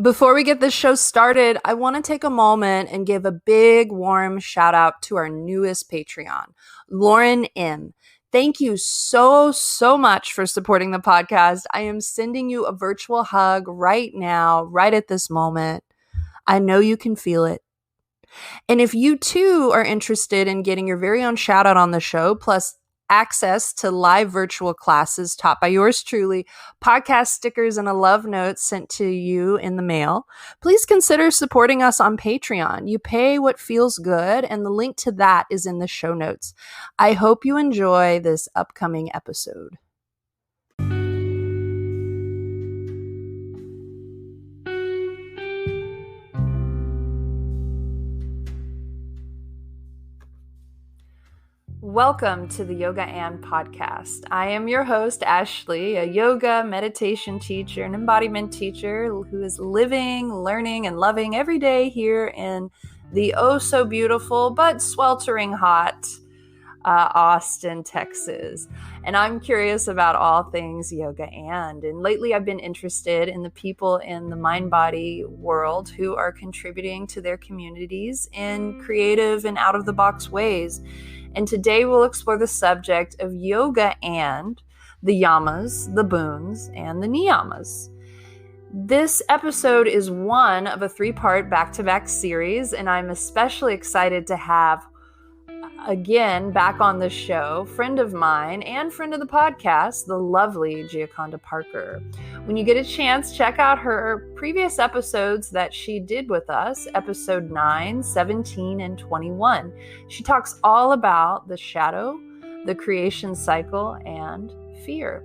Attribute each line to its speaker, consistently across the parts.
Speaker 1: Before we get this show started, I want to take a moment and give a big, warm shout out to our newest Patreon, Lauren M. Thank you so much for supporting the podcast. I am sending you a virtual hug right now, right at this moment. I know you can feel it. And if you too are interested in getting your very own shout out on the show, plus access to live virtual classes taught by yours truly, podcast stickers, and a love note sent to you in the mail, please consider supporting us on Patreon. You pay what feels good, and the link to that is in the show notes. I hope you enjoy this upcoming episode. Welcome to the Yoga and Podcast. I am your host, Ashley, a yoga, meditation teacher, and embodiment teacher who is living, learning, and loving every day here in the oh so beautiful but sweltering hot Austin, Texas. And I'm curious about all things yoga and lately I've been interested in the people in the mind-body world who are contributing to their communities in creative and out-of-the-box ways. And today we'll explore the subject of yoga and the yamas, the boons, and the niyamas. This episode is one of a 3-part back-to-back series, and I'm especially excited to have, again, back on the show, friend of mine and friend of the podcast, the lovely Gioconda Parker. When you get a chance, check out her previous episodes that she did with us, episode 9, 17, and 21. She talks all about the shadow, the creation cycle, and fear.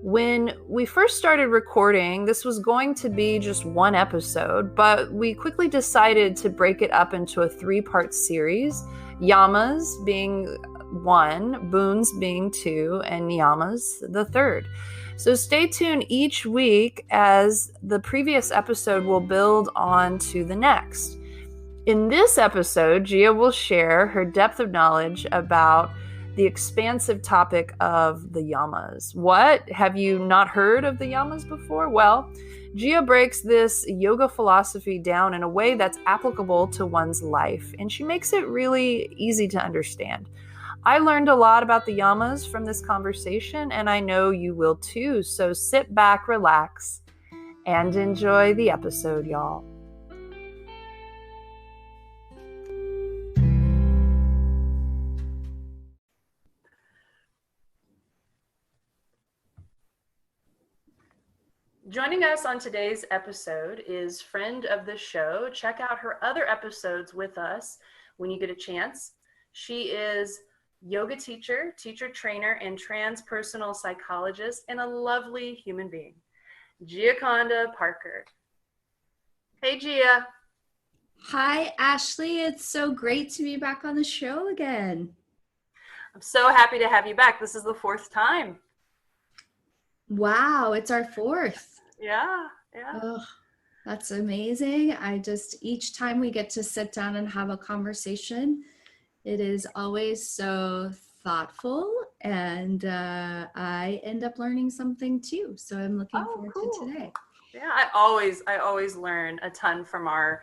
Speaker 1: When we first started recording, this was going to be just one episode, but we quickly decided to break it up into a 3-part series. Yamas being 1, boons being 2, and niyamas the 3rd. So stay tuned each week as the previous episode will build on to the next. In this episode, Gia will share her depth of knowledge about the expansive topic of the yamas. What? Have you not heard of the yamas before? Well, Gia breaks this yoga philosophy down in a way that's applicable to one's life, and she makes it really easy to understand. I learned a lot about the yamas from this conversation, and I know you will too. So sit back, relax, and enjoy the episode, y'all. Joining us on today's episode is friend of the show. Check out her other episodes with us when you get a chance. She is yoga teacher, teacher trainer, and transpersonal psychologist, and a lovely human being, Gioconda Parker. Hey, Gia.
Speaker 2: Hi, Ashley. It's so great to be back on the show again.
Speaker 1: I'm so happy to have you back. This is the 4th time.
Speaker 2: Wow, it's our 4th.
Speaker 1: Yeah.
Speaker 2: Oh, that's amazing. Each time we get to sit down and have a conversation, it is always so thoughtful, and I end up learning something too. So I'm looking forward to today.
Speaker 1: Yeah, I always learn a ton from our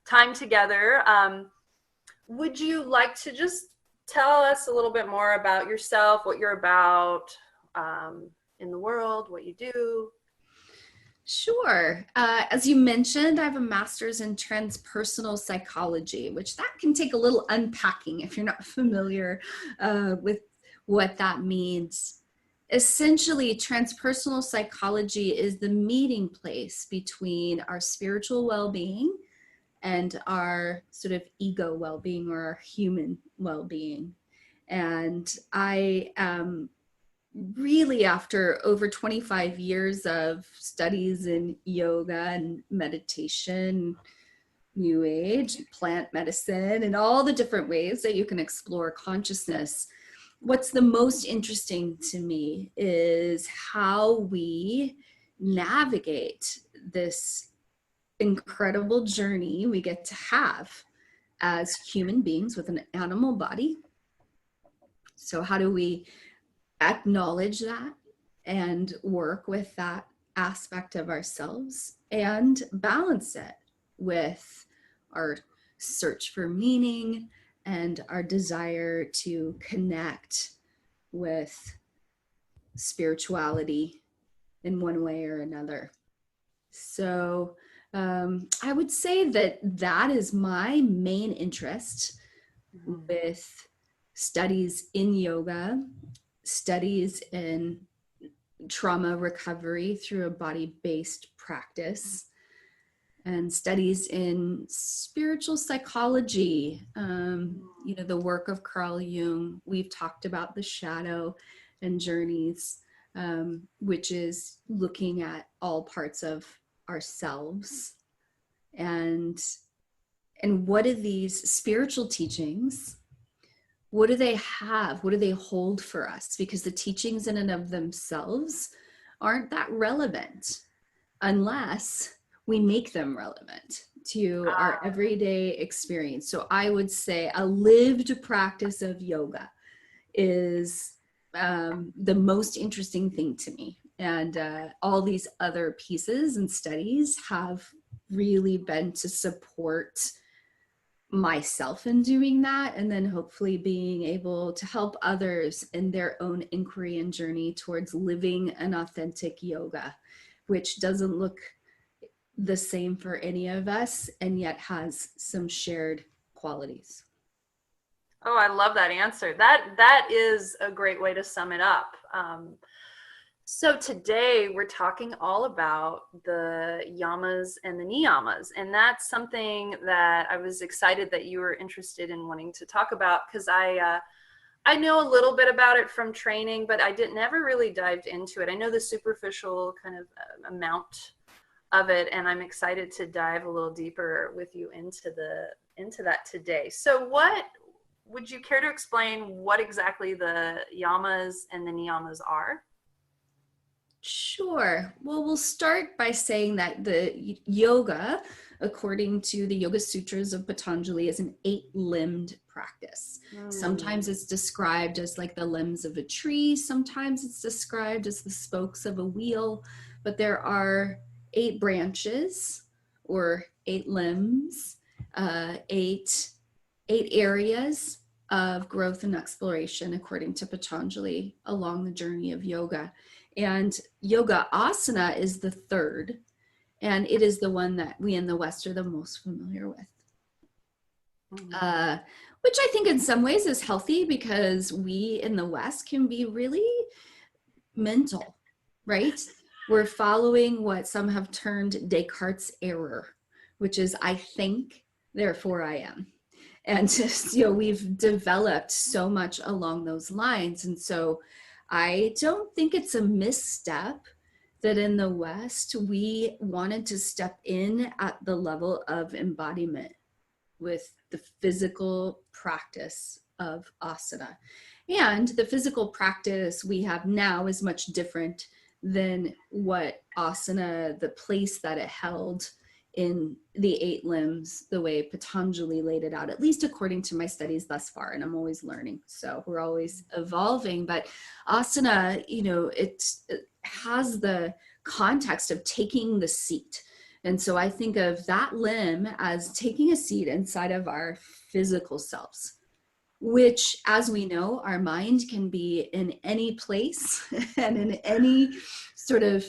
Speaker 1: time together. Would you like to just tell us a little bit more about yourself, what you're about in the world, what you do?
Speaker 2: Sure. As you mentioned, I have a master's in transpersonal psychology, which that can take a little unpacking if you're not familiar with what that means. Essentially, transpersonal psychology is the meeting place between our spiritual well-being and our sort of ego well-being, or our human well-being. And I am really, after over 25 years of studies in yoga and meditation, new age, plant medicine, and all the different ways that you can explore consciousness, what's the most interesting to me is how we navigate this incredible journey we get to have as human beings with an animal body. So how do we acknowledge that and work with that aspect of ourselves and balance it with our search for meaning and our desire to connect with spirituality in one way or another. So I would say that that is my main interest with studies in yoga, studies in trauma recovery through a body-based practice, and studies in spiritual psychology. The work of Carl Jung. We've talked about the shadow and journeys, which is looking at all parts of ourselves. And what are these spiritual teachings? What do they have? What do they hold for us? Because the teachings in and of themselves aren't that relevant unless we make them relevant to our everyday experience. So I would say a lived practice of yoga is the most interesting thing to me. And all these other pieces and studies have really been to support myself in doing that, and then hopefully being able to help others in their own inquiry and journey towards living an authentic yoga, which doesn't look the same for any of us and yet has some shared qualities.
Speaker 1: Oh, I love that answer. That is a great way to sum it up. So today we're talking all about the yamas and the niyamas, and that's something that I was excited that you were interested in wanting to talk about, because I know a little bit about it from training, but I never really dived into it. I know the superficial kind of amount of it, and I'm excited to dive a little deeper with you into that today. So what would you care to explain what exactly the yamas and the niyamas are?
Speaker 2: Sure. Well, we'll start by saying that the yoga, according to the Yoga Sutras of Patanjali, is an 8-limbed practice. Sometimes it's described as like the limbs of a tree. Sometimes it's described as the spokes of a wheel. But there are 8 branches or 8 limbs, eight areas of growth and exploration, according to Patanjali, along the journey of yoga. And yoga asana is the third, and it is the one that we in the West are the most familiar with. Which I think in some ways is healthy, because we in the West can be really mental, right? We're following what some have termed Descartes' error, which is I think, therefore I am. And just, we've developed so much along those lines. And so I don't think it's a misstep that in the West, we wanted to step in at the level of embodiment with the physical practice of asana. And the physical practice we have now is much different than what asana, the place that it held in the 8 limbs, the way Patanjali laid it out, at least according to my studies thus far. And I'm always learning, so we're always evolving. But asana, it has the context of taking the seat. And so I think of that limb as taking a seat inside of our physical selves, which, as we know, our mind can be in any place and in any sort of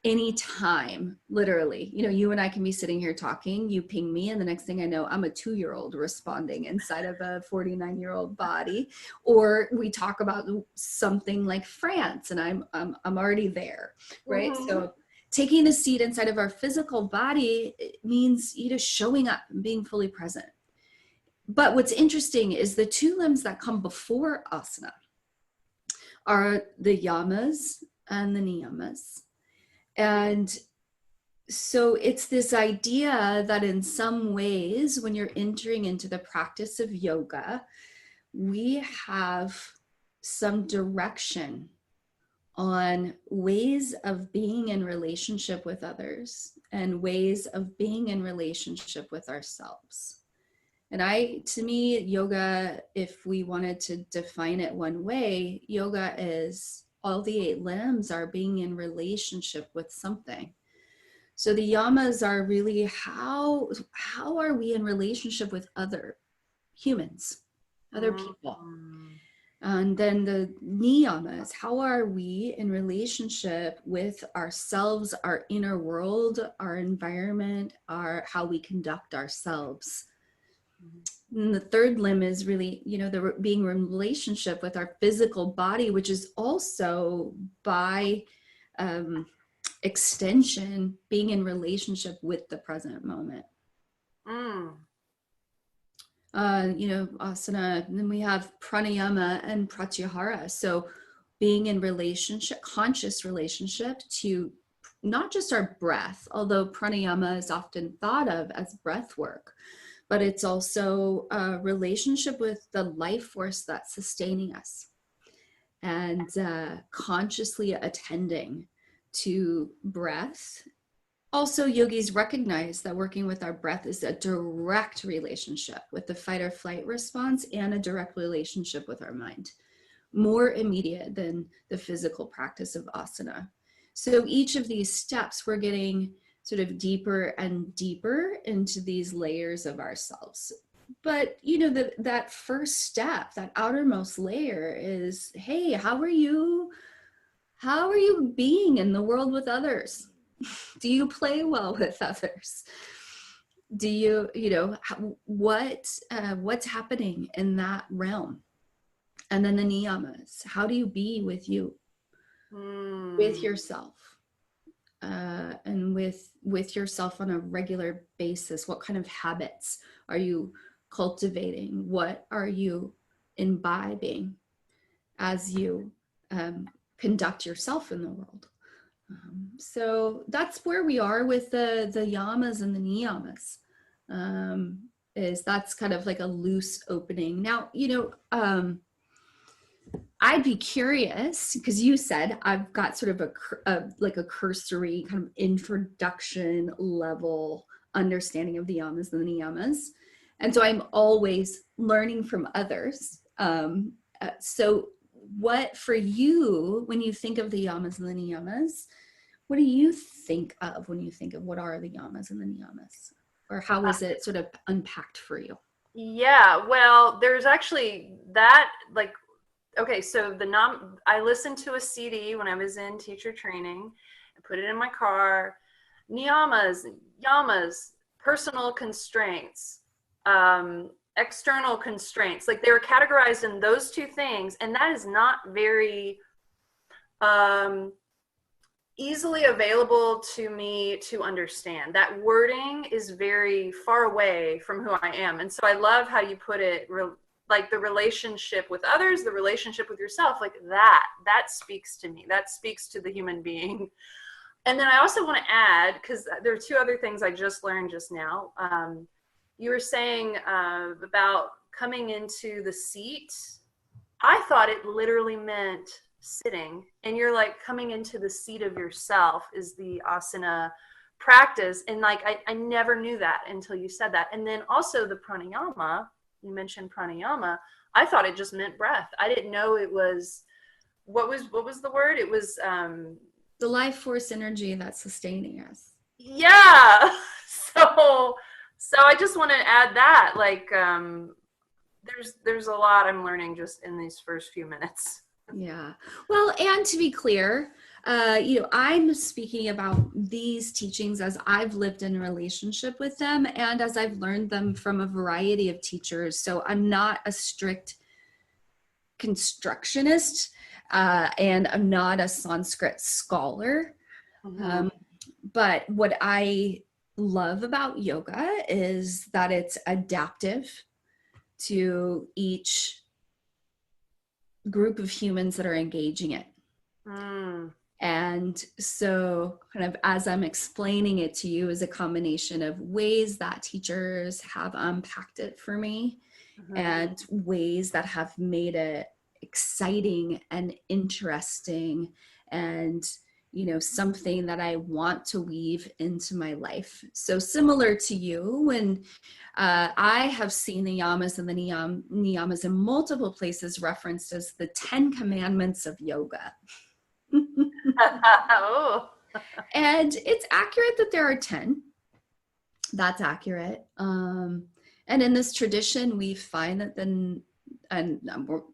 Speaker 2: any time, literally. You and I can be sitting here talking, you ping me, and the next thing I know, I'm a 2-year-old responding inside of a 49-year-old body. Or we talk about something like France, and I'm already there, right? So taking a seat inside of our physical body means showing up and being fully present. But what's interesting is the 2 limbs that come before asana are the yamas and the niyamas. And so it's this idea that in some ways, when you're entering into the practice of yoga, we have some direction on ways of being in relationship with others and ways of being in relationship with ourselves. And to me, yoga, if we wanted to define it one way, yoga is all the 8 limbs are being in relationship with something. So the yamas are really how are we in relationship with other humans, other people? And then the niyamas, how are we in relationship with ourselves, our inner world, our environment, how we conduct ourselves. And the third limb is really, the being in relationship with our physical body, which is also by extension being in relationship with the present moment. Asana, and then we have pranayama and pratyahara. So being in relationship, conscious relationship to not just our breath, although pranayama is often thought of as breath work, but it's also a relationship with the life force that's sustaining us, and consciously attending to breath. Also, yogis recognize that working with our breath is a direct relationship with the fight or flight response and a direct relationship with our mind, more immediate than the physical practice of asana. So each of these steps, we're getting sort of deeper and deeper into these layers of ourselves. But that first step, that outermost layer is, hey, how are you being in the world with others? Do you play well with others? Do you, what's happening in that realm? And then the niyamas, how do you be with you, with yourself, and with yourself on a regular basis? What kind of habits are you cultivating? What are you imbibing as you conduct yourself in the world? So that's where we are with the yamas and the niyamas. Is that's kind of like a loose opening. Now, I'd be curious, because you said I've got sort of a cursory kind of introduction level understanding of the yamas and the niyamas. And so I'm always learning from others. So what for you, when you think of the yamas and the niyamas, what do you think of when you think of what are the yamas and the niyamas? Or how is it sort of unpacked for you?
Speaker 1: Yeah, well, there's actually that, like, okay, so I listened to a CD when I was in teacher training. I put it in my car. Niyamas, yamas, personal constraints, external constraints. Like, they were categorized in those two things, and that is not very easily available to me to understand. That wording is very far away from who I am. And so I love how you put it, like the relationship with others, the relationship with yourself, like that speaks to me. That speaks to the human being. And then I also want to add, because there are 2 other things I just learned just now. You were saying about coming into the seat. I thought it literally meant sitting, and you're like coming into the seat of yourself is the asana practice. And like I never knew that until you said that. And then also the pranayama, you mentioned pranayama, I thought it just meant breath. I didn't know it was what was the word? It was
Speaker 2: the life force energy that's sustaining us.
Speaker 1: Yeah. So I just want to add that, like, there's a lot I'm learning just in these first few minutes.
Speaker 2: Yeah. Well, and to be clear, I'm speaking about these teachings as I've lived in a relationship with them and as I've learned them from a variety of teachers. So I'm not a strict constructionist, and I'm not a Sanskrit scholar.
Speaker 1: Mm-hmm.
Speaker 2: But what I love about yoga is that it's adaptive to each group of humans that are engaging it. And so kind of as I'm explaining it to you is a combination of ways that teachers have unpacked it for me, and ways that have made it exciting and interesting and something that I want to weave into my life. So similar to you, when I have seen the yamas and the niyamas in multiple places referenced as the 10 commandments of yoga.
Speaker 1: Oh.
Speaker 2: And it's accurate that there are 10. That's accurate. And in this tradition, we find that and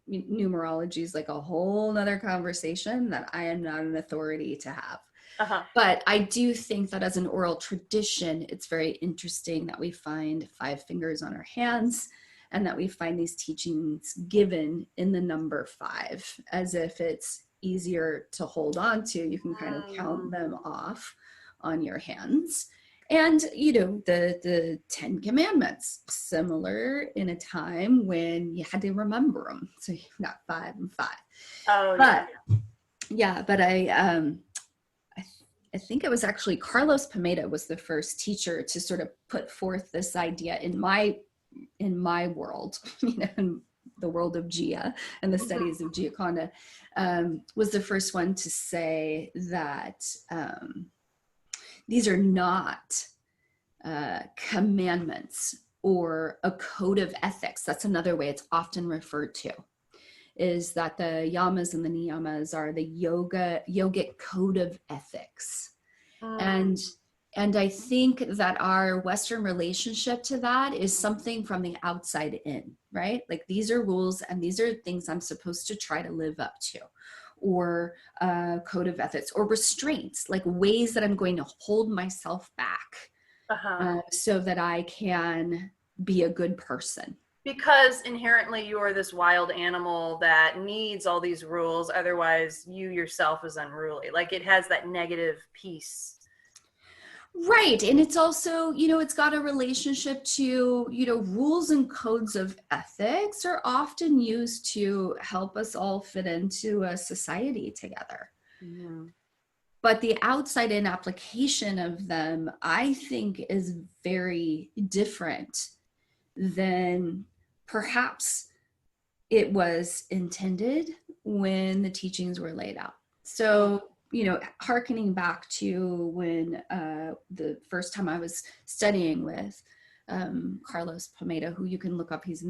Speaker 2: numerology is like a whole nother conversation that I am not an authority to have.
Speaker 1: Uh-huh.
Speaker 2: But I do think that as an oral tradition, it's very interesting that we find 5 fingers on our hands and that we find these teachings given in the number 5 as if it's easier to hold on to. You can kind of count them off on your hands. And, you know, the 10 commandments, similar in a time when you had to remember them. So you've got 5 and 5.
Speaker 1: Oh,
Speaker 2: But
Speaker 1: yeah.
Speaker 2: but I think it was actually Carlos Pineda was the first teacher to sort of put forth this idea in my world, you know, in the world of Gia and the studies of Gioconda, was the first one to say that these are not commandments or a code of ethics. That's another way it's often referred to, is that the yamas and the niyamas are the yogic code of ethics. And I think that our Western relationship to that is something from the outside in, right? Like these are rules and these are things I'm supposed to try to live up to, or code of ethics, or restraints, like ways that I'm going to hold myself back so that I can be a good person.
Speaker 1: Because inherently you are this wild animal that needs all these rules, otherwise you yourself is unruly. Like it has that negative piece.
Speaker 2: Right. And it's also, you know, it's got a relationship to, you know, rules and codes of ethics are often used to help us all fit into a society together.
Speaker 1: Mm-hmm.
Speaker 2: But the outside in application of them, I think, is very different than perhaps it was intended when the teachings were laid out. So, you know, hearkening back to when the first time I was studying with Carlos Pineda, who you can look up, he's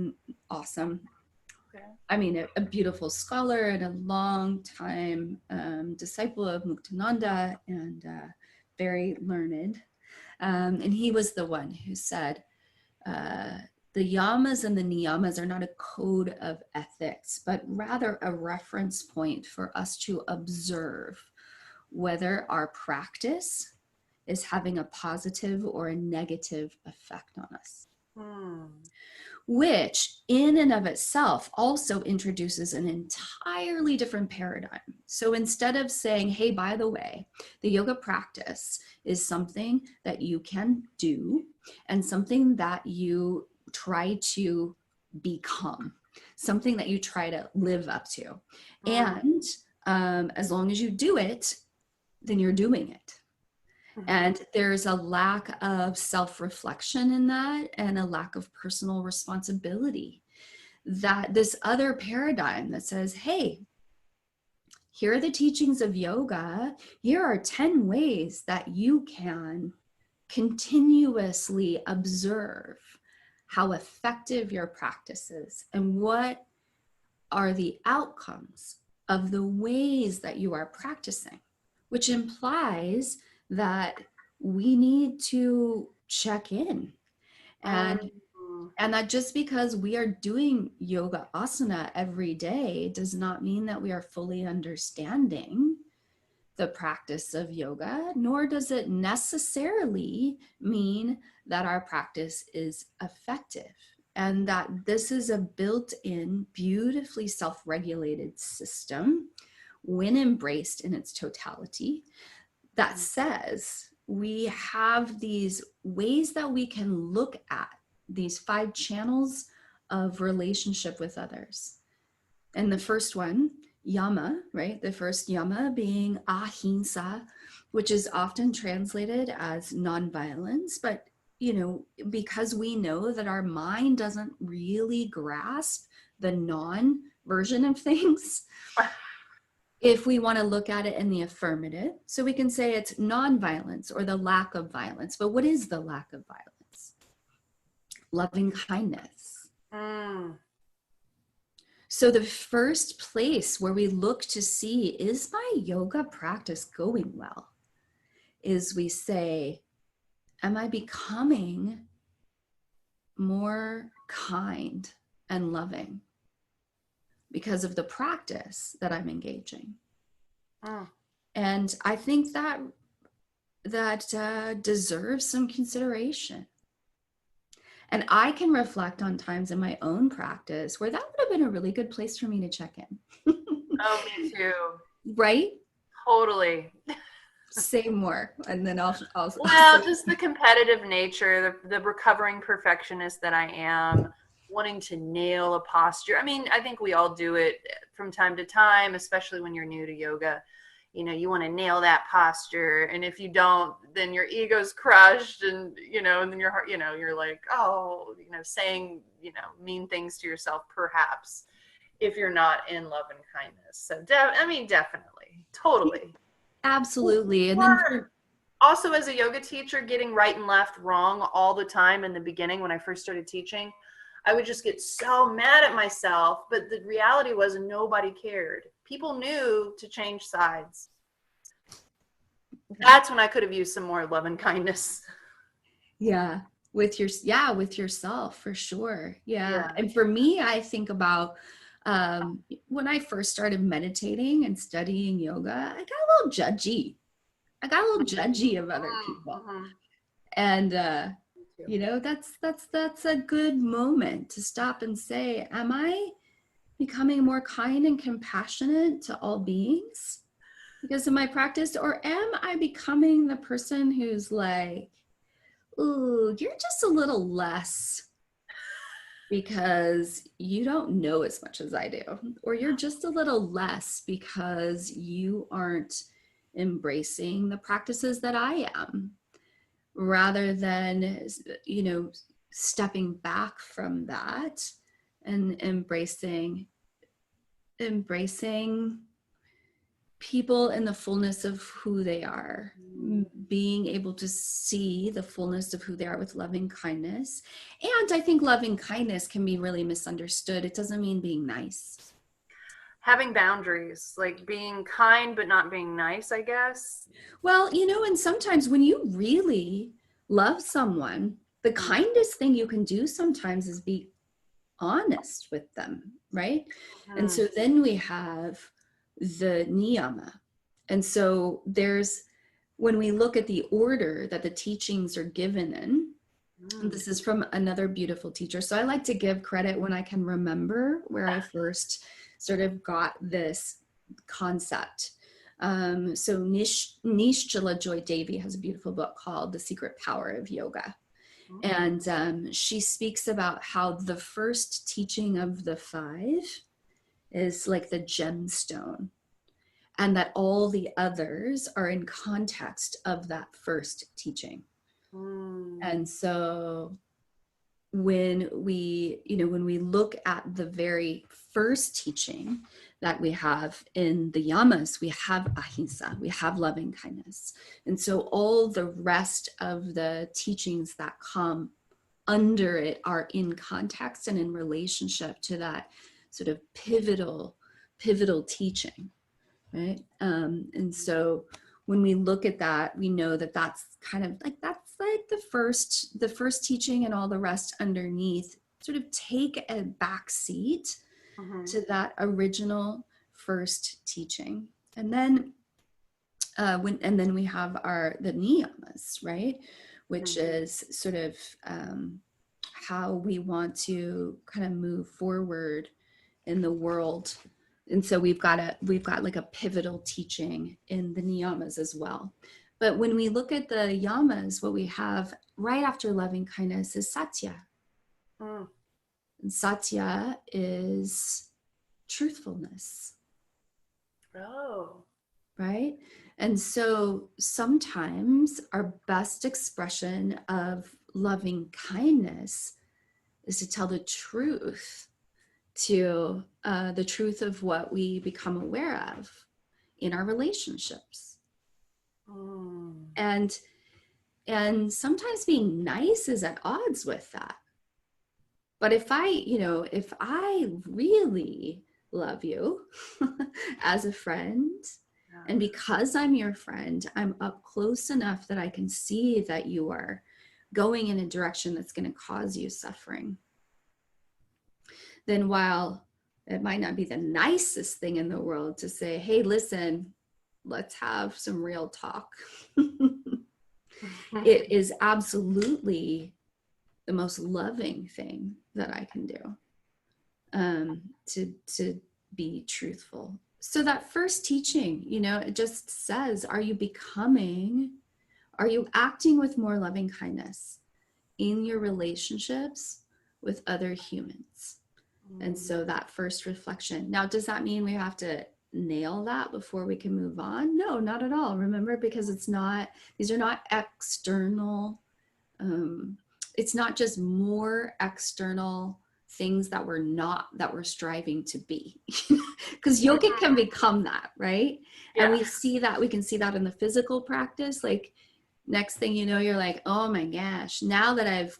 Speaker 2: awesome. Okay. I mean, a beautiful scholar and a long time disciple of Muktananda, and very learned. And he was the one who said, the yamas and the niyamas are not a code of ethics, but rather a reference point for us to observe whether our practice is having a positive or a negative effect on us. Which in and of itself also introduces an entirely different paradigm. So instead of saying, hey, by the way, the yoga practice is something that you can do and something that you try to become, something that you try to live up to. And as long as you do it, then you're doing it. And there's a lack of self-reflection in that and a lack of personal responsibility. That this other paradigm that says, hey, here are the teachings of yoga. Here are 10 ways that you can continuously observe how effective your practice is and what are the outcomes of the ways that you are practicing, which implies that we need to check in. And that just because we are doing yoga asana every day does not mean that we are fully understanding the practice of yoga, nor does it necessarily mean that our practice is effective. And that this is a built-in, beautifully self-regulated system when embraced in its totality that says we have these ways that we can look at these 5 channels of relationship with others. And the first one, yama, right? The first yama being ahimsa, which is often translated as nonviolence, but you know, because we know that our mind doesn't really grasp the non version of things, if we want to look at it in the affirmative, so we can say it's nonviolence or the lack of violence. But what is the lack of violence? Loving kindness. So the first place where we look to see, is my yoga practice going well, is we say, am I becoming more kind and loving because of the practice that I'm engaging?
Speaker 1: Mm.
Speaker 2: And I think that deserves some consideration. And I can reflect on times in my own practice where that would have been a really good place for me to check in.
Speaker 1: Oh, me too.
Speaker 2: Right?
Speaker 1: Totally.
Speaker 2: Say more, and then I'll
Speaker 1: Well, just the competitive nature, the recovering perfectionist that I am, wanting to nail a posture. I mean, I think we all do it from time to time, especially when you're new to yoga. You know, you want to nail that posture, and if you don't, then your ego's crushed, and and then your heart, you're like, oh, saying, mean things to yourself, perhaps, if you're not in love and kindness. So, I mean, definitely, totally.
Speaker 2: absolutely. And then
Speaker 1: Or also, as a yoga teacher, getting right and left wrong all the time in the beginning when I first started teaching, I would just get so mad at myself. But the reality was nobody cared. People knew to change sides. That's when I could have used some more love and kindness.
Speaker 2: yeah, with yourself for sure. Yeah.
Speaker 1: Yeah.
Speaker 2: And for me, I think about when I first started meditating and studying yoga, I got a little judgy. I got a little judgy of other people.
Speaker 1: Mm-hmm.
Speaker 2: And that's a good moment to stop and say, am I becoming more kind and compassionate to all beings because of my practice, or am I becoming the person who's like, ooh, you're just a little less because you don't know as much as I do, or you're just a little less because you aren't embracing the practices that I am, rather than, stepping back from that and embracing people in the fullness of who they are, being able to see the fullness of who they are with loving kindness. And I think loving kindness can be really misunderstood. It doesn't mean being nice.
Speaker 1: Having boundaries, like being kind but not being nice, I guess.
Speaker 2: Well, and sometimes when you really love someone, the
Speaker 1: Mm-hmm.
Speaker 2: kindest thing you can do sometimes is be honest with them, right? And so then we have the niyama. And so when we look at the order that the teachings are given in, and this is from another beautiful teacher. So I like to give credit when I can remember where I first sort of got this concept. So Nishchala Joy Devi has a beautiful book called The Secret Power of Yoga. And she speaks about how the first teaching of the five is like the gemstone, and that all the others are in context of that first teaching. And so when we look at the very first teaching that we have in the yamas, we have ahimsa, we have loving kindness. And so all the rest of the teachings that come under it are in context and in relationship to that sort of pivotal teaching, right? And so when we look at that, we know that that's like the first teaching, and all the rest underneath sort of take a back seat to that original first teaching. And then we have the niyamas, right? Which is sort of how we want to kind of move forward in the world. And so we've got like a pivotal teaching in the niyamas as well. But when we look at the yamas, what we have right after loving kindness is satya. And satya is truthfulness.
Speaker 1: Oh.
Speaker 2: Right? And so sometimes our best expression of loving kindness is to tell the truth, to the truth of what we become aware of in our relationships. And sometimes being nice is at odds with that. But if I really love you as a friend, and because I'm your friend, I'm up close enough that I can see that you are going in a direction that's going to cause you suffering, then while it might not be the nicest thing in the world to say, hey, listen, let's have some real talk, it is absolutely the most loving thing that I can do, to be truthful. So that first teaching, it just says, are you acting with more loving kindness in your relationships with other humans? And so that first reflection. Now, does that mean we have to nail that before we can move on? No, not at all. Remember, because these are not external, it's not just more external things that we're striving to be. Because yoga can become that, right? Yeah. And we can see that in the physical practice. Like, next thing you know, you're like, oh my gosh, now that I've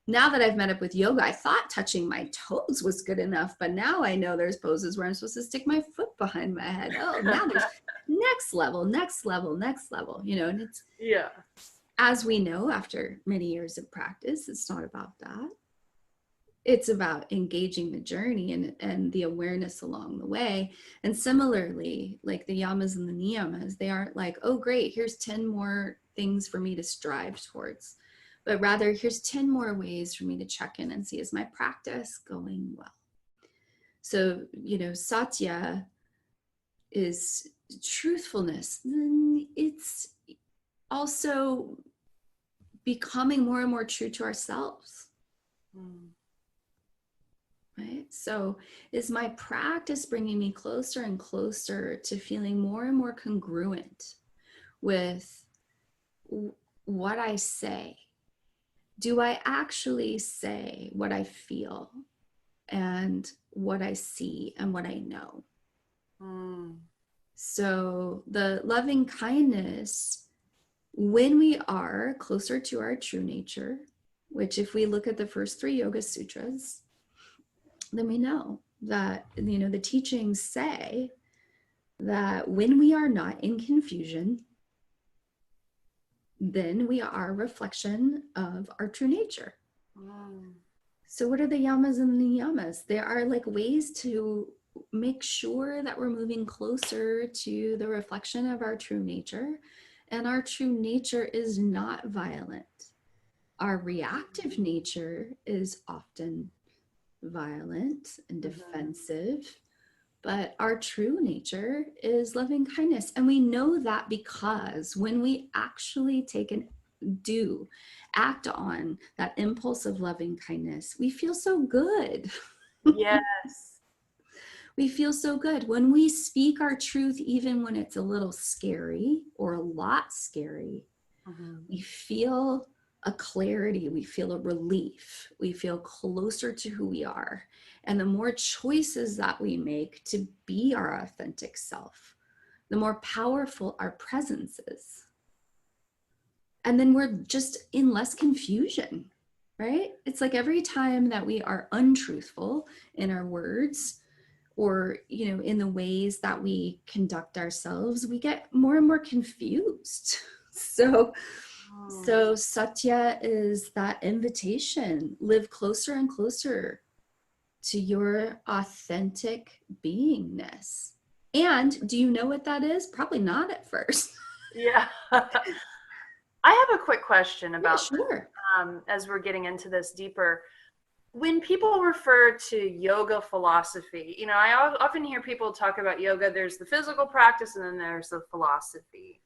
Speaker 2: met up with yoga, I thought touching my toes was good enough, but now I know there's poses where I'm supposed to stick my foot behind my head. Oh, now there's next level, and it's, as we know, after many years of practice, it's not about that. It's about engaging the journey and the awareness along the way. And similarly, like the yamas and the niyamas, they aren't like, oh, great, here's 10 more things for me to strive towards. But rather, here's 10 more ways for me to check in and see, is my practice going well? So, satya is truthfulness. Then it's also becoming more and more true to ourselves. Right? So is my practice bringing me closer and closer to feeling more and more congruent with what I say? Do I actually say what I feel and what I see and what I know? So the loving kindness, when we are closer to our true nature, which if we look at the first 3 Yoga Sutras, then we know that, the teachings say that when we are not in confusion, then we are a reflection of our true nature. So what are the yamas and the niyamas? They are like ways to make sure that we're moving closer to the reflection of our true nature. And our true nature is not violent. Our reactive nature is often violent and defensive, but our true nature is loving kindness. And we know that because when we actually act on that impulse of loving kindness, we feel so good.
Speaker 1: Yes.
Speaker 2: We feel so good when we speak our truth, even when it's a little scary or a lot scary. We feel a clarity, we feel a relief, we feel closer to who we are. And the more choices that we make to be our authentic self, the more powerful our presence is. And then we're just in less confusion, right? It's like every time that we are untruthful in our words or, in the ways that we conduct ourselves, we get more and more confused. So satya is that invitation. Live closer and closer to your authentic beingness. And do you know what that is? Probably not at first.
Speaker 1: Yeah. I have a quick question about,
Speaker 2: sure.
Speaker 1: As we're getting into this deeper, when people refer to yoga philosophy, I often hear people talk about yoga. There's the physical practice and then there's the philosophy.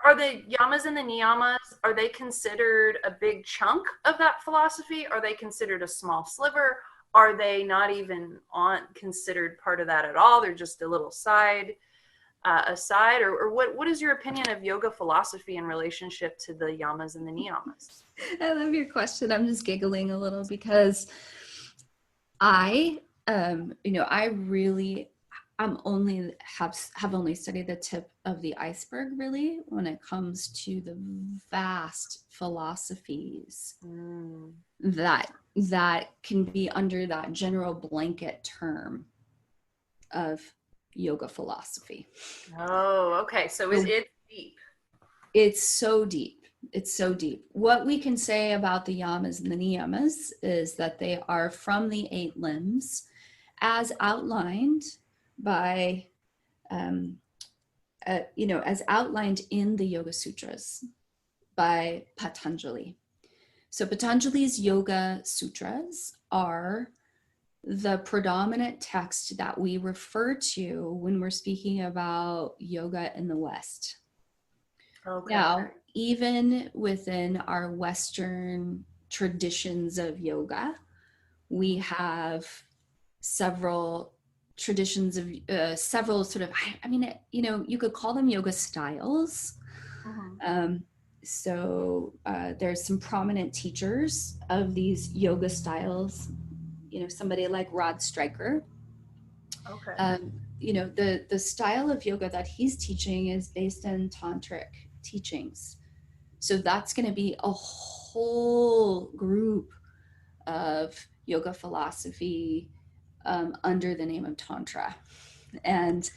Speaker 1: Are the yamas and the niyamas, are they considered a big chunk of that philosophy? Are they considered a small sliver? Are they not even considered part of that at all? They're just a little aside, or what is your opinion of yoga philosophy in relationship to the yamas and the niyamas?
Speaker 2: I love your question. I'm just giggling a little because I only have only studied the tip of the iceberg, really, when it comes to the vast philosophies that can be under that general blanket term of yoga philosophy.
Speaker 1: Oh, okay. So it's deep.
Speaker 2: It's so deep. It's so deep. What we can say about the yamas and the niyamas is that they are from the 8 limbs as outlined by, as outlined in the Yoga Sutras by Patanjali. So Patanjali's Yoga Sutras are the predominant text that we refer to when we're speaking about yoga in the West.
Speaker 1: Okay.
Speaker 2: Now, even within our Western traditions of yoga, we have several traditions of several sort of, you could call them yoga styles. So there's some prominent teachers of these yoga styles, somebody like Rod Stryker.
Speaker 1: Okay.
Speaker 2: The style of yoga that he's teaching is based on tantric teachings. So that's going to be a whole group of yoga philosophy under the name of Tantra. And,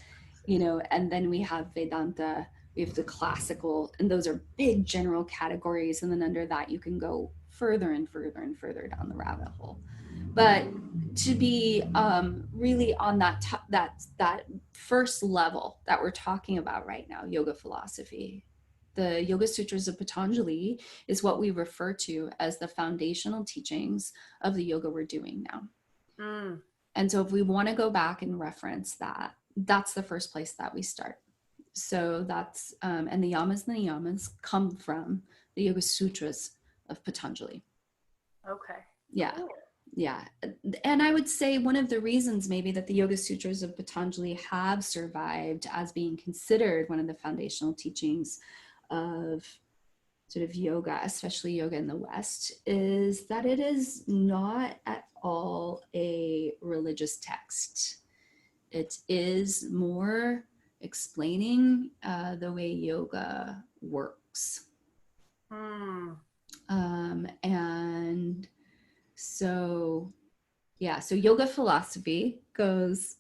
Speaker 2: and then we have Vedanta, we have the classical, and those are big general categories. And then under that, you can go further and further and further down the rabbit hole. But to be really on that first level that we're talking about right now, yoga philosophy, the Yoga Sutras of Patanjali is what we refer to as the foundational teachings of the yoga we're doing now. And so if we want to go back and reference that, that's the first place that we start. So that's, and the yamas and the niyamas come from the Yoga Sutras of Patanjali.
Speaker 1: Okay.
Speaker 2: Yeah. Cool. Yeah. And I would say one of the reasons maybe that the Yoga Sutras of Patanjali have survived as being considered one of the foundational teachings of sort of yoga, especially yoga in the West, is that it is not at all a religious text. It is more explaining the way yoga works. And so, yeah, so yoga philosophy goes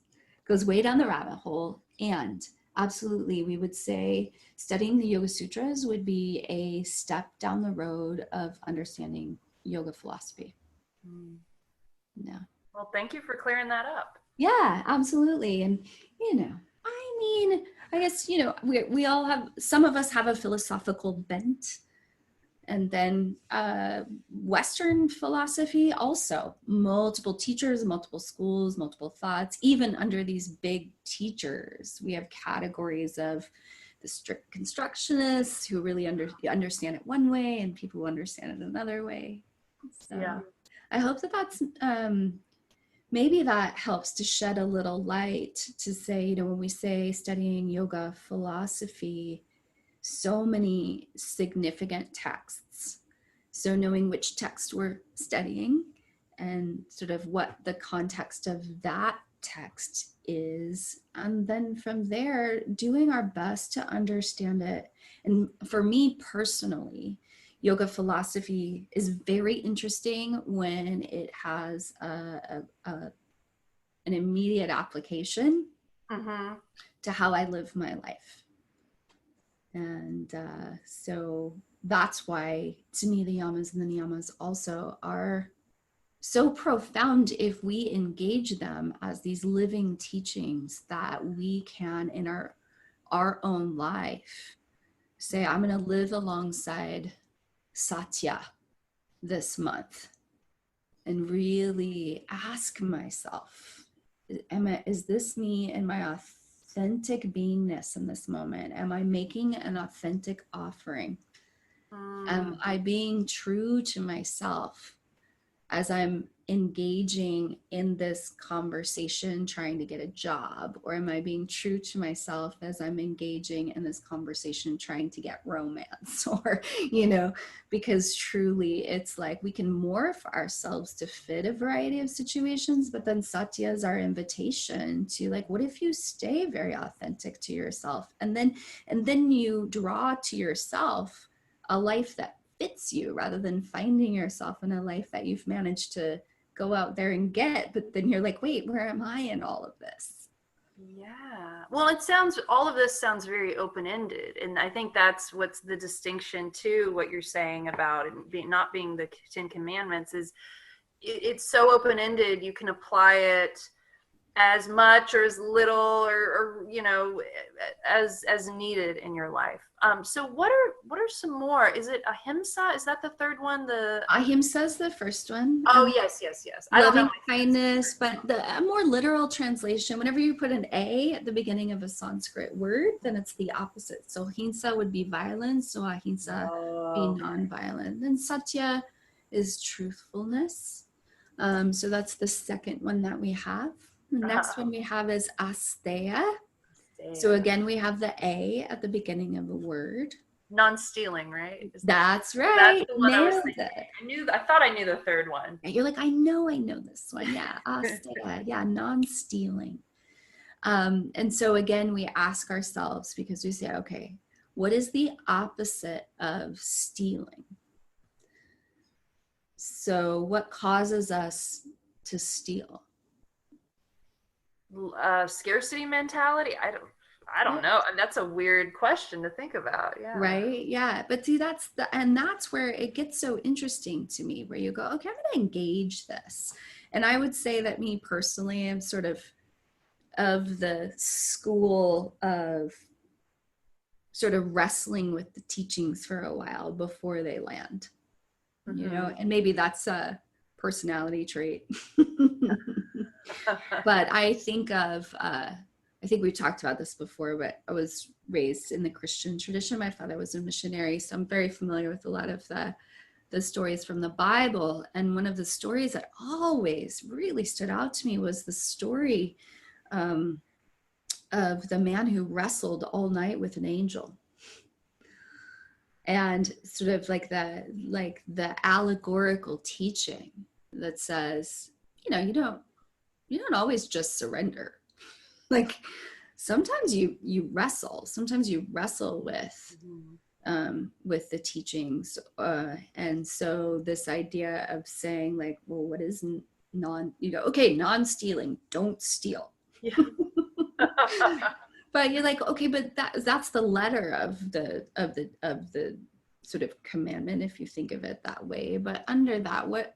Speaker 2: way down the rabbit hole, and absolutely, we would say studying the Yoga Sutras would be a step down the road of understanding yoga philosophy.
Speaker 1: Yeah. Well, thank you for clearing that up.
Speaker 2: Yeah, absolutely. And, I guess, we all have, some of us have a philosophical bent. And then Western philosophy also, multiple teachers, multiple schools, multiple thoughts, even under these big teachers. We have categories of the strict constructionists who really understand it one way and people who understand it another way. So yeah. I hope that that's, maybe that helps to shed a little light to say, when we say studying yoga philosophy, so many significant texts. So knowing which text we're studying and sort of what the context of that text is. And then from there, doing our best to understand it. And for me personally, yoga philosophy is very interesting when it has an immediate application to how I live my life. And so that's why, to me, the yamas and the niyamas also are so profound if we engage them as these living teachings that we can, in our own life, say, I'm going to live alongside Satya this month and really ask myself, is this me and my authentic beingness in this moment? Am I making an authentic offering? Am I being true to myself? as I'm engaging in this conversation trying to get a job? Or am I being true to myself as I'm engaging in this conversation trying to get romance? Or, because truly it's like we can morph ourselves to fit a variety of situations, but then Satya is our invitation to, like, what if you stay very authentic to yourself, and then you draw to yourself a life that fits you, rather than finding yourself in a life that you've managed to go out there and get, but then you're like, wait, where am I in all of this?
Speaker 1: Yeah. Well, all of this sounds very open-ended. And I think that's what's the distinction to what you're saying about it not being the Ten Commandments is it's so open-ended. You can apply it as much or as little or as needed in your life. So what are some more? Is it ahimsa? Is that the third one?
Speaker 2: Ahimsa is the first one.
Speaker 1: Oh, yes. I don't know.
Speaker 2: Loving kindness, but a more literal translation, whenever you put an A at the beginning of a Sanskrit word, then it's the opposite. So hinsa would be violence, so ahimsa be non-violent. And satya is truthfulness. So that's the second one that we have. The next one we have is asteya. So again, we have the A at the beginning of a word.
Speaker 1: Non-stealing, right?
Speaker 2: That's right.
Speaker 1: That's the one
Speaker 2: Nailed
Speaker 1: I was thinking. I thought I knew the third one.
Speaker 2: You're like, I know this one. Yeah, asteya. Yeah, non-stealing. And so again, we ask ourselves, because we say, okay, what is the opposite of stealing? So what causes us to steal?
Speaker 1: Scarcity mentality. I don't know. And that's a weird question to think about. Yeah.
Speaker 2: Right. Yeah. But see, that's where it gets so interesting to me, where you go, okay, I'm going to engage this. And I would say that me personally, I'm sort of the school of sort of wrestling with the teachings for a while before they land, and maybe that's a personality trait. But I think we've talked about this before, but I was raised in the Christian tradition. My father was a missionary, so I'm very familiar with a lot of the stories from the Bible. And one of the stories that always really stood out to me was the story of the man who wrestled all night with an angel. And sort of like the allegorical teaching that says, you don't always just surrender. Like sometimes you wrestle with the teachings, and so this idea of saying, like, well, what is non-stealing, don't steal.
Speaker 1: Yeah.
Speaker 2: But you're like, okay, but that's the letter of the sort of commandment, if you think of it that way. But under that, what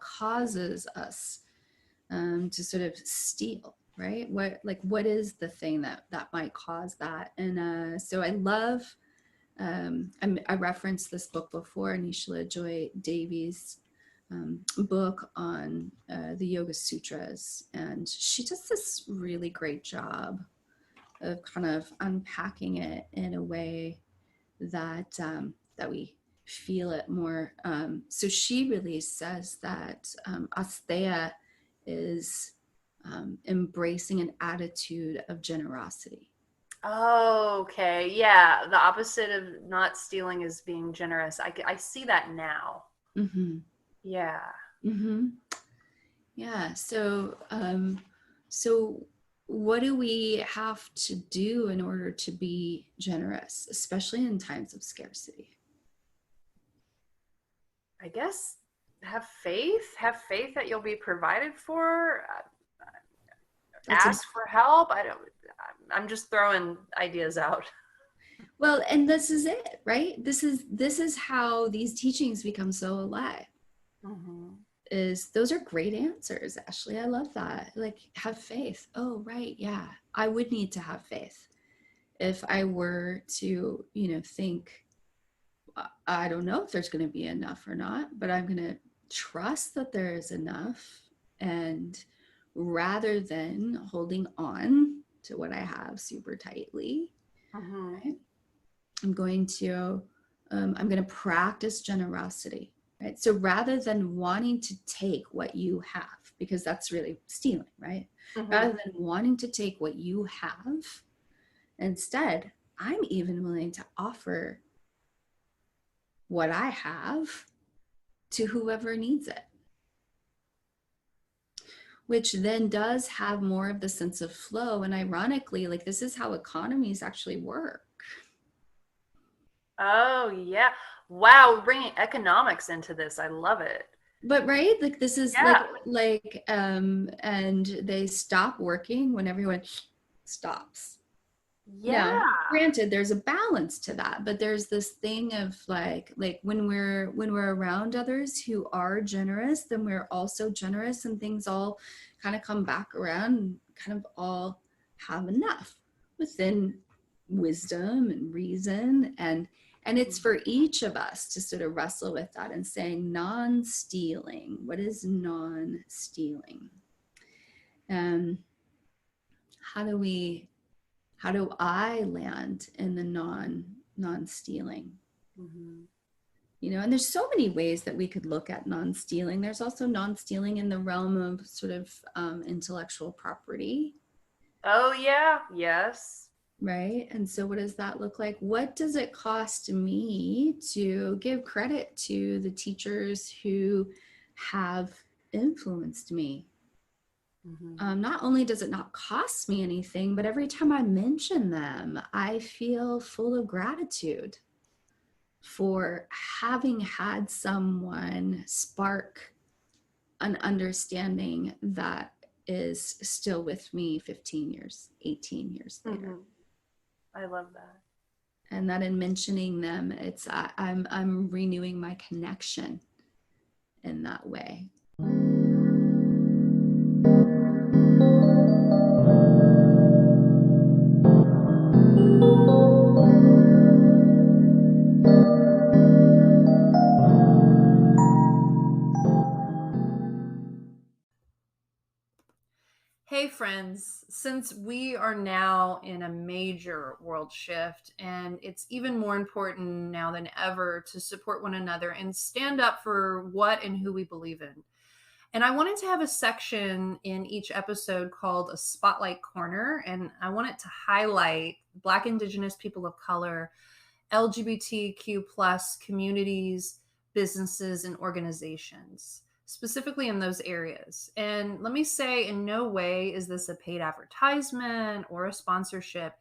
Speaker 2: causes us to sort of steal, right? What is the thing that might cause that? And so I love, I referenced this book before, Nishla Joy Davies' book on the Yoga Sutras, and she does this really great job of kind of unpacking it in a way that that we feel it more. So she really says that asteya is embracing an attitude of generosity.
Speaker 1: Oh, okay. Yeah. The opposite of not stealing is being generous. I see that now.
Speaker 2: Mm-hmm.
Speaker 1: Yeah.
Speaker 2: Mm-hmm. Yeah. So, so what do we have to do in order to be generous, especially in times of scarcity?
Speaker 1: I guess have faith that you'll be provided for. Ask for help. I'm just throwing ideas out.
Speaker 2: Well, and this is it, right? This is how these teachings become so alive. Mm-hmm. Is those are great answers, Ashley. I love that. Like, have faith. Oh, right. Yeah. I would need to have faith if I were to, think, I don't know if there's going to be enough or not, but I'm going to trust that there is enough. And rather than holding on to what I have super tightly, right, I'm going to practice generosity. right? So rather than wanting to take what you have, because that's really stealing, right?
Speaker 1: Mm-hmm.
Speaker 2: Rather than wanting to take what you have, instead, I'm even willing to offer what I have to whoever needs it, which then does have more of the sense of flow. And ironically, like, this is how economies actually work.
Speaker 1: Oh, yeah. Wow, we're bringing economics into this. I love it.
Speaker 2: But right, like, this is
Speaker 1: Yeah.
Speaker 2: and they stop working when everyone stops.
Speaker 1: Yeah.
Speaker 2: Now, granted, there's a balance to that, but there's this thing of like when we're around others who are generous, then we're also generous, and things all kind of come back around and kind of all have enough within wisdom and reason. And it's for each of us to sort of wrestle with that and saying non-stealing. What is non-stealing? How do I land in the non-stealing?
Speaker 1: Mm-hmm.
Speaker 2: You know, and there's so many ways that we could look at non-stealing. There's also non-stealing in the realm of sort of intellectual property.
Speaker 1: Oh, yeah. Yes.
Speaker 2: Right. And so what does that look like? What does it cost me to give credit to the teachers who have influenced me?
Speaker 1: Mm-hmm.
Speaker 2: Not only does it not cost me anything, but every time I mention them, I feel full of gratitude for having had someone spark an understanding that is still with me 15 years, 18 years later.
Speaker 1: Mm-hmm. I love that.
Speaker 2: And that in mentioning them, it's I'm renewing my connection in that way.
Speaker 1: Hey friends, since we are now in a major world shift, and it's even more important now than ever to support one another and stand up for what and who we believe in. And I wanted to have a section in each episode called a Spotlight Corner, and I want it to highlight Black, Indigenous, people of color, LGBTQ plus communities, businesses, and organizations, specifically in those areas. And let me say, in no way is this a paid advertisement or a sponsorship.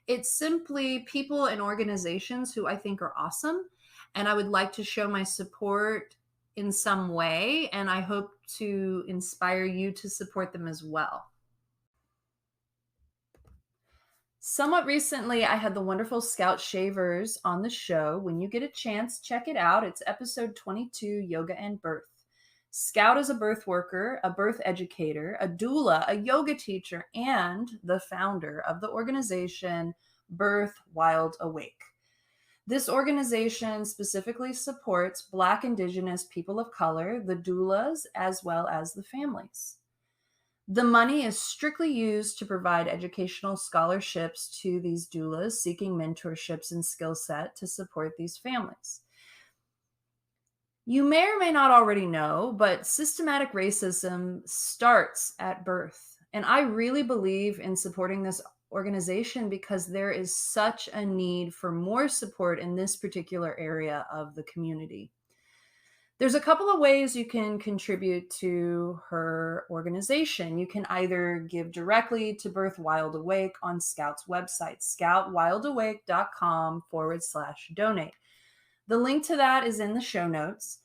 Speaker 1: It's simply people and organizations who I think are awesome. And I would like to show my support in some way. And I hope to inspire you to support them as well. Somewhat recently, I had the wonderful Scout Shavers on the show. When you get a chance, check it out. It's episode 22, Yoga and Birth. Scout is a birth worker, a birth educator, a doula, a yoga teacher, and the founder of the organization Birth Wild Awake. This organization specifically supports Black, Indigenous, people of color, the doulas, as well as the families. The money is strictly used to provide educational scholarships to these doulas seeking mentorships and skill set to support these families. You may or may not already know, but systematic racism starts at birth. And I really believe in supporting this organization because there is such a need for more support in this particular area of the community. There's a couple of ways you can contribute to her organization. You can either give directly to Birth Wild Awake on Scout's website, scoutwildawake.com/donate. The link to that is in the show notes.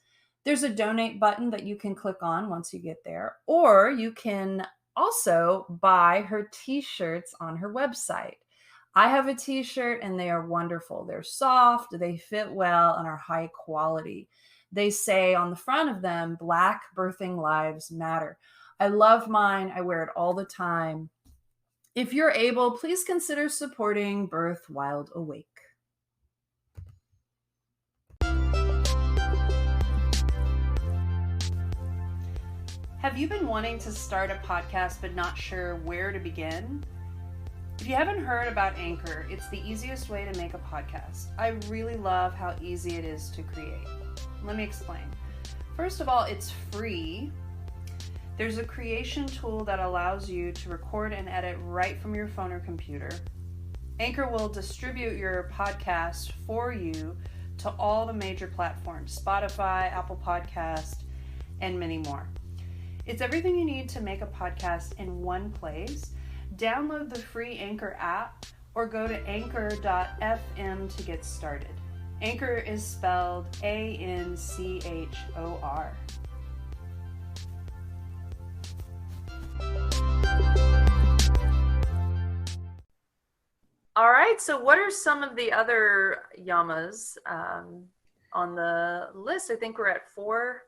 Speaker 1: There's a donate button that you can click on once you get there, or you can also buy her t-shirts on her website. I have a t-shirt and they are wonderful. They're soft, they fit well, and are high quality. They say on the front of them, Black birthing lives matter. I love mine. I wear it all the time. If you're able, please consider supporting Birth Wild Awake. Have you been wanting to start a podcast but not sure where to begin? If you haven't heard about Anchor, it's the easiest way to make a podcast. I really love how easy it is to create. Let me explain. First of all, it's free. There's a creation tool that allows you to record and edit right from your phone or computer. Anchor will distribute your podcast for you to all the major platforms, Spotify, Apple Podcast, and many more. It's everything you need to make a podcast in one place. Download the free Anchor app or go to anchor.fm to get started. Anchor is spelled ANCHOR. All right, so what are some of the other yamas on the list? I think we're at 4.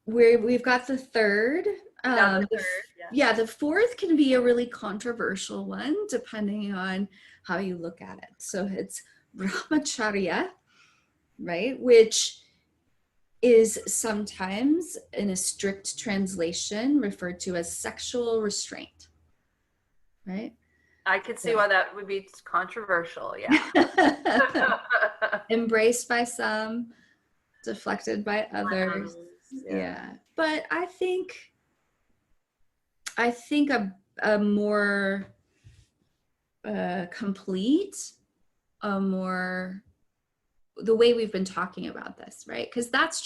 Speaker 2: We've got the third.
Speaker 1: The third,
Speaker 2: yeah, the fourth can be a really controversial one depending on how you look at it. So it's brahmacharya, right? Which is sometimes in a strict translation referred to as sexual restraint, right?
Speaker 1: I could see why that would be controversial, yeah.
Speaker 2: Embraced by some, deflected by others. Yeah. But I think a more complete, the way we've been talking about this, right? Because that's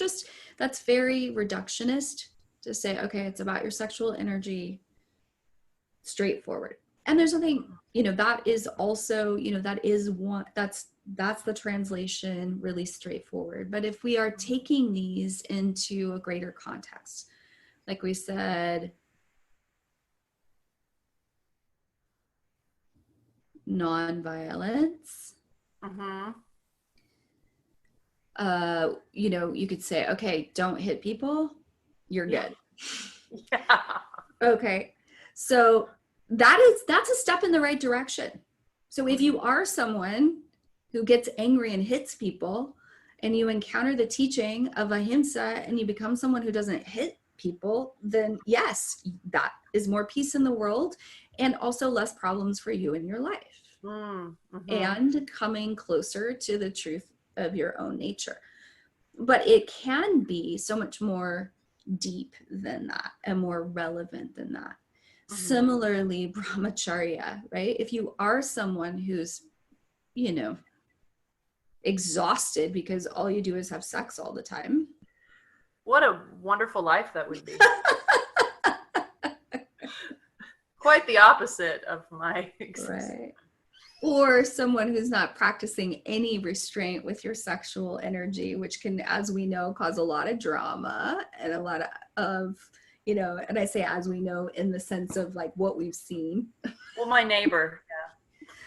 Speaker 2: very reductionist to say, okay, it's about your sexual energy, straightforward. And there's something, that is also, that is one, that's the translation, really straightforward. But if we are taking these into a greater context, like we said, nonviolence, you could say, okay, don't hit people, you're good.
Speaker 1: Yeah.
Speaker 2: Okay, so that's a step in the right direction. So if you are someone who gets angry and hits people, and you encounter the teaching of ahimsa and you become someone who doesn't hit people, then yes, that is more peace in the world and also less problems for you in your life. And coming closer to the truth of your own nature. But it can be so much more deep than that and more relevant than that. Similarly, brahmacharya, right? If you are someone who's, exhausted because all you do is have sex all the time.
Speaker 1: What a wonderful life that would be. Quite the opposite of my existence.
Speaker 2: Right. Or someone who's not practicing any restraint with your sexual energy, which can, as we know, cause a lot of drama and a lot of, and I say as we know in the sense of like what we've seen.
Speaker 1: Well, my neighbor,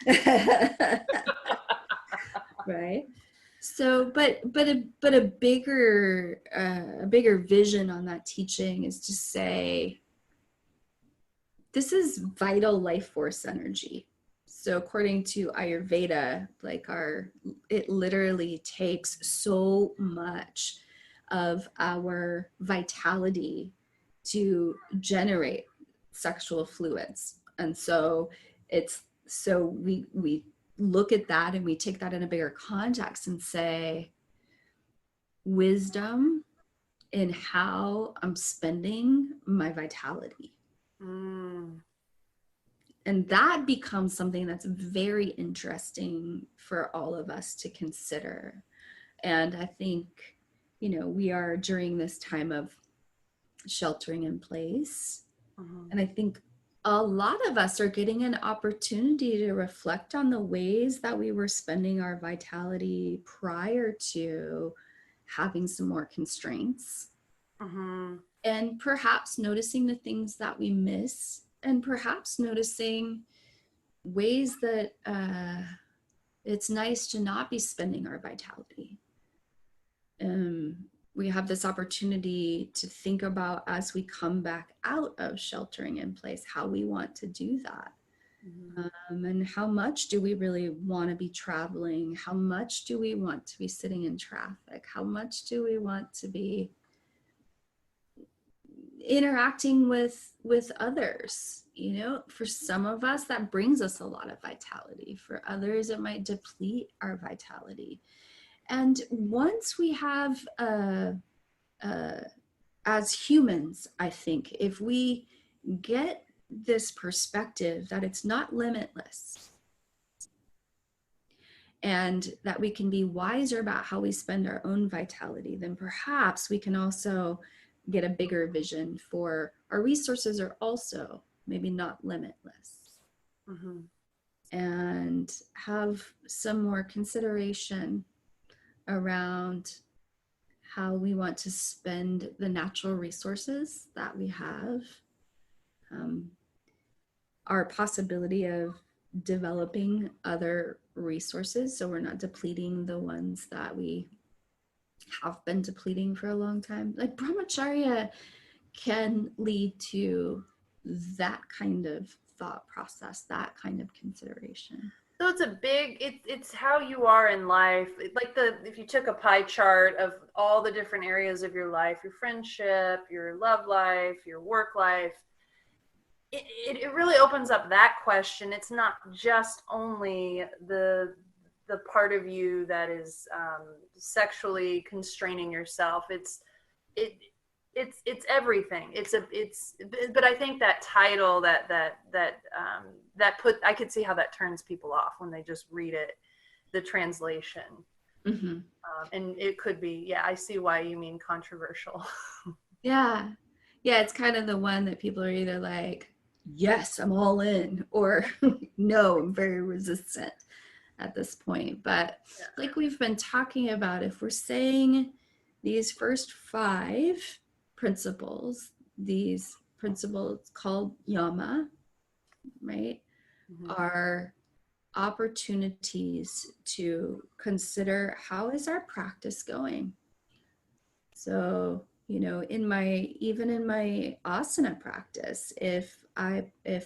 Speaker 2: yeah. Right. So, but a bigger vision on that teaching is to say, this is vital life force energy. So according to Ayurveda, it literally takes so much of our vitality to generate sexual fluids. And so we look at that and we take that in a bigger context and say, wisdom in how I'm spending my vitality. And that becomes something that's very interesting for all of us to consider. And I think, we are during this time of sheltering in place. And I think a lot of us are getting an opportunity to reflect on the ways that we were spending our vitality prior to having some more constraints. And perhaps noticing the things that we miss, and perhaps noticing ways that it's nice to not be spending our vitality. We have this opportunity to think about, as we come back out of sheltering in place, how we want to do that. And how much do we really want to be traveling? How much do we want to be sitting in traffic? How much do we want to be interacting with others? For some of us that brings us a lot of vitality. For others it might deplete our vitality. And once we have as humans, I think if we get this perspective that it's not limitless and that we can be wiser about how we spend our own vitality, then perhaps we can also get a bigger vision for our resources are also maybe not limitless. Mm-hmm. And have some more consideration around how we want to spend the natural resources that we have, our possibility of developing other resources so we're not depleting the ones that we have been depleting for a long time. Like brahmacharya can lead to that kind of thought process, that kind of consideration.
Speaker 1: So it's a big, it's how you are in life. Like if you took a pie chart of all the different areas of your life, your friendship, your love life, your work life, it really opens up that question. It's not just only the part of you that is sexually constraining yourself. It's everything. But I think that title that put, I could see how that turns people off when they just read it, the translation. Mm-hmm. And it could be, yeah, I see why you mean controversial.
Speaker 2: Yeah, it's kind of the one that people are either like, yes, I'm all in, or no, I'm very resistant at this point. But yeah, like we've been talking about, if we're saying these first 5 principles, these principles called Yama, right, mm-hmm. are opportunities to consider how is our practice going. So, you know, even in my asana practice, if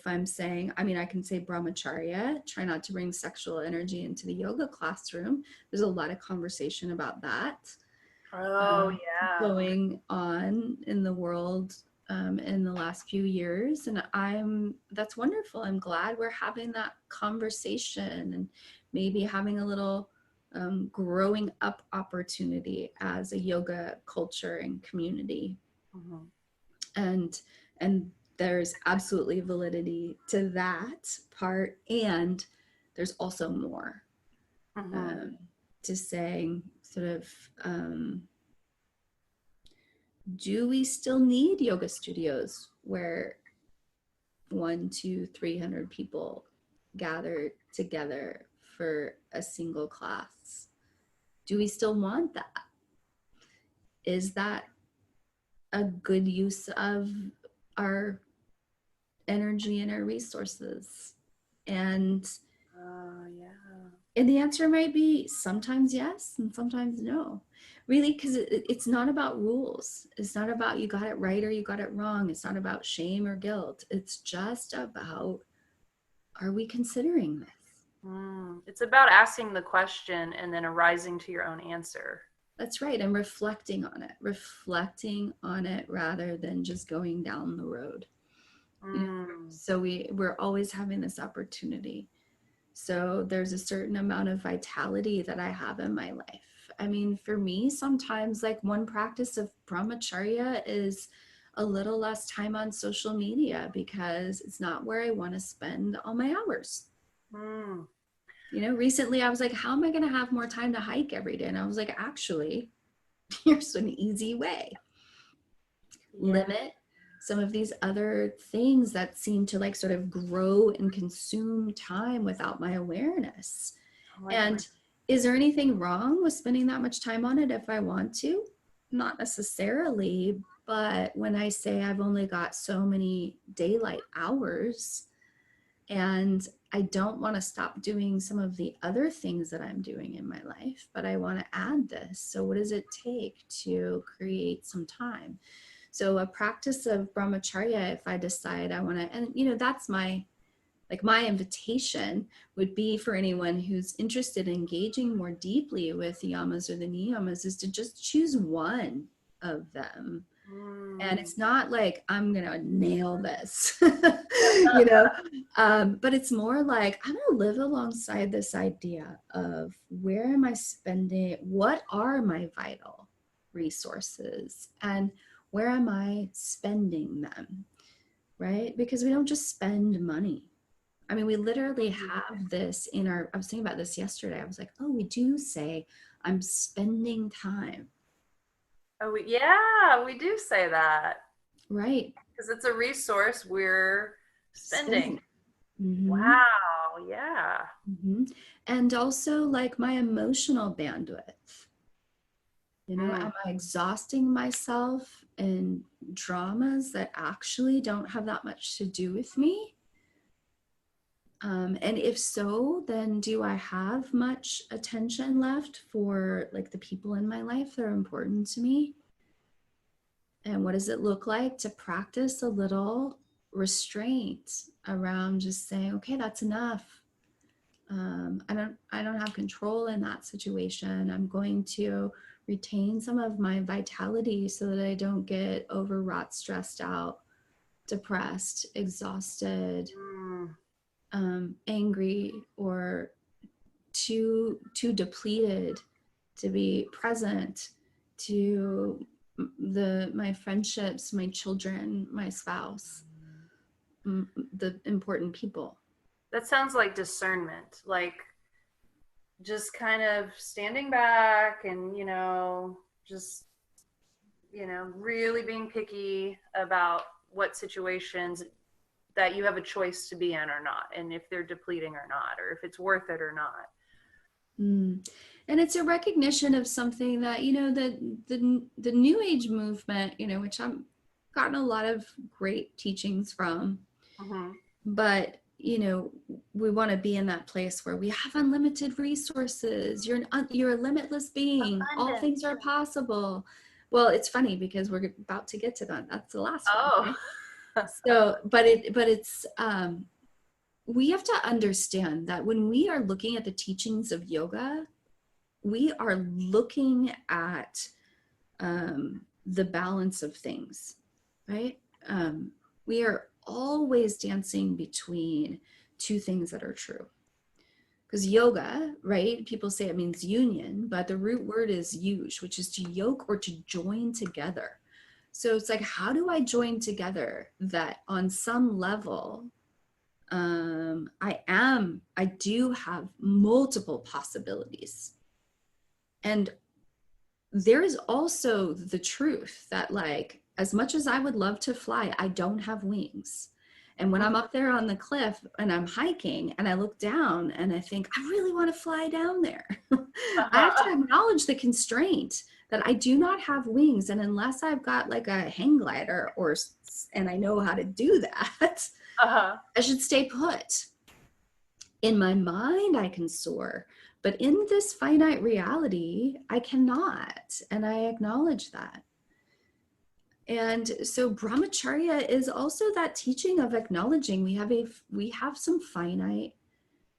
Speaker 2: I'm saying, I mean, I can say brahmacharya, try not to bring sexual energy into the yoga classroom. There's a lot of conversation about that.
Speaker 1: Yeah.
Speaker 2: Going on in the world in the last few years. And that's wonderful. I'm glad we're having that conversation and maybe having a little growing up opportunity as a yoga culture and community. Mm-hmm. And there's absolutely validity to that part, and there's also more. Mm-hmm. To saying sort of do we still need yoga studios where 100, 200, 300 people gather together for a single class? Do we still want that? Is that a good use of our energy and our resources? And and the answer might be sometimes yes and sometimes no. Really, because it's not about rules. It's not about you got it right or you got it wrong. It's not about shame or guilt. It's just about, are we considering this?
Speaker 1: It's about asking the question and then arising to your own answer.
Speaker 2: That's right. And reflecting on it rather than just going down the road. You know, so we're always having this opportunity. So there's a certain amount of vitality that I have in my life. I mean, for me, sometimes like one practice of brahmacharya is a little less time on social media because it's not where I want to spend all my hours. You know, recently I was like, how am I going to have more time to hike every day? And I was like, actually, here's an easy way. Yeah. Limit some of these other things that seem to like sort of grow and consume time without my awareness. And is there anything wrong with spending that much time on it if I want to? Not necessarily, but when I say I've only got so many daylight hours and I don't want to stop doing some of the other things that I'm doing in my life, but I want to add this. So what does it take to create some time? So a practice of brahmacharya, if I decide I want to, and you know, that's my invitation would be for anyone who's interested in engaging more deeply with the yamas or the niyamas is to just choose one of them. And it's not like I'm going to nail this, you know, but it's more like I'm going to live alongside this idea of where am I spending, what are my vital resources, and Where am I spending them? Right? Because we don't just spend money. I mean, we literally have this in our, I was thinking about this yesterday. I was like, oh, we do say, I'm spending time.
Speaker 1: Oh, yeah, we do say that.
Speaker 2: Right.
Speaker 1: Because it's a resource we're spending.
Speaker 2: Mm-hmm.
Speaker 1: Wow, yeah.
Speaker 2: Mm-hmm. And also like my emotional bandwidth. You know,
Speaker 1: Mm.
Speaker 2: am I exhausting myself in dramas that actually don't have that much to do with me? And if so, then do I have much attention left for like the people in my life that are important to me? And what does it look like to practice a little restraint around just saying, okay, that's enough. I don't have control in that situation. I'm going to retain some of my vitality so that I don't get overwrought, stressed out, depressed, exhausted,
Speaker 1: Mm.
Speaker 2: angry, or too depleted to be present to my friendships, my children, my spouse, the important people.
Speaker 1: That sounds like discernment, like just kind of standing back and, just, really being picky about what situations that you have a choice to be in or not, and if they're depleting or not, or if it's worth it or not.
Speaker 2: Mm. And it's a recognition of something that, the new age movement, which I've gotten a lot of great teachings from,
Speaker 1: Mm-hmm.
Speaker 2: but we want to be in that place where we have unlimited resources. You're a limitless being. All
Speaker 1: Abundance.
Speaker 2: things are possible. Well, it's funny because we're about to get to that. That's the last one,
Speaker 1: Oh.
Speaker 2: right? So, but it's we have to understand that when we are looking at the teachings of yoga, we are looking at the balance of things, right? We are always dancing between two things that are true. Because yoga, right? People say it means union, but the root word is yuj, which is to yoke or to join together. So it's like, how do I join together that on some level, I do have multiple possibilities. And there is also the truth that, like, as much as I would love to fly, I don't have wings. And when I'm up there on the cliff and I'm hiking and I look down and I think, I really want to fly down there, I have to acknowledge the constraint that I do not have wings. And unless I've got like a hang glider and I know how to do that, I should stay put. In my mind, I can soar, but in this finite reality, I cannot. And I acknowledge that. And so brahmacharya is also that teaching of acknowledging we have some finite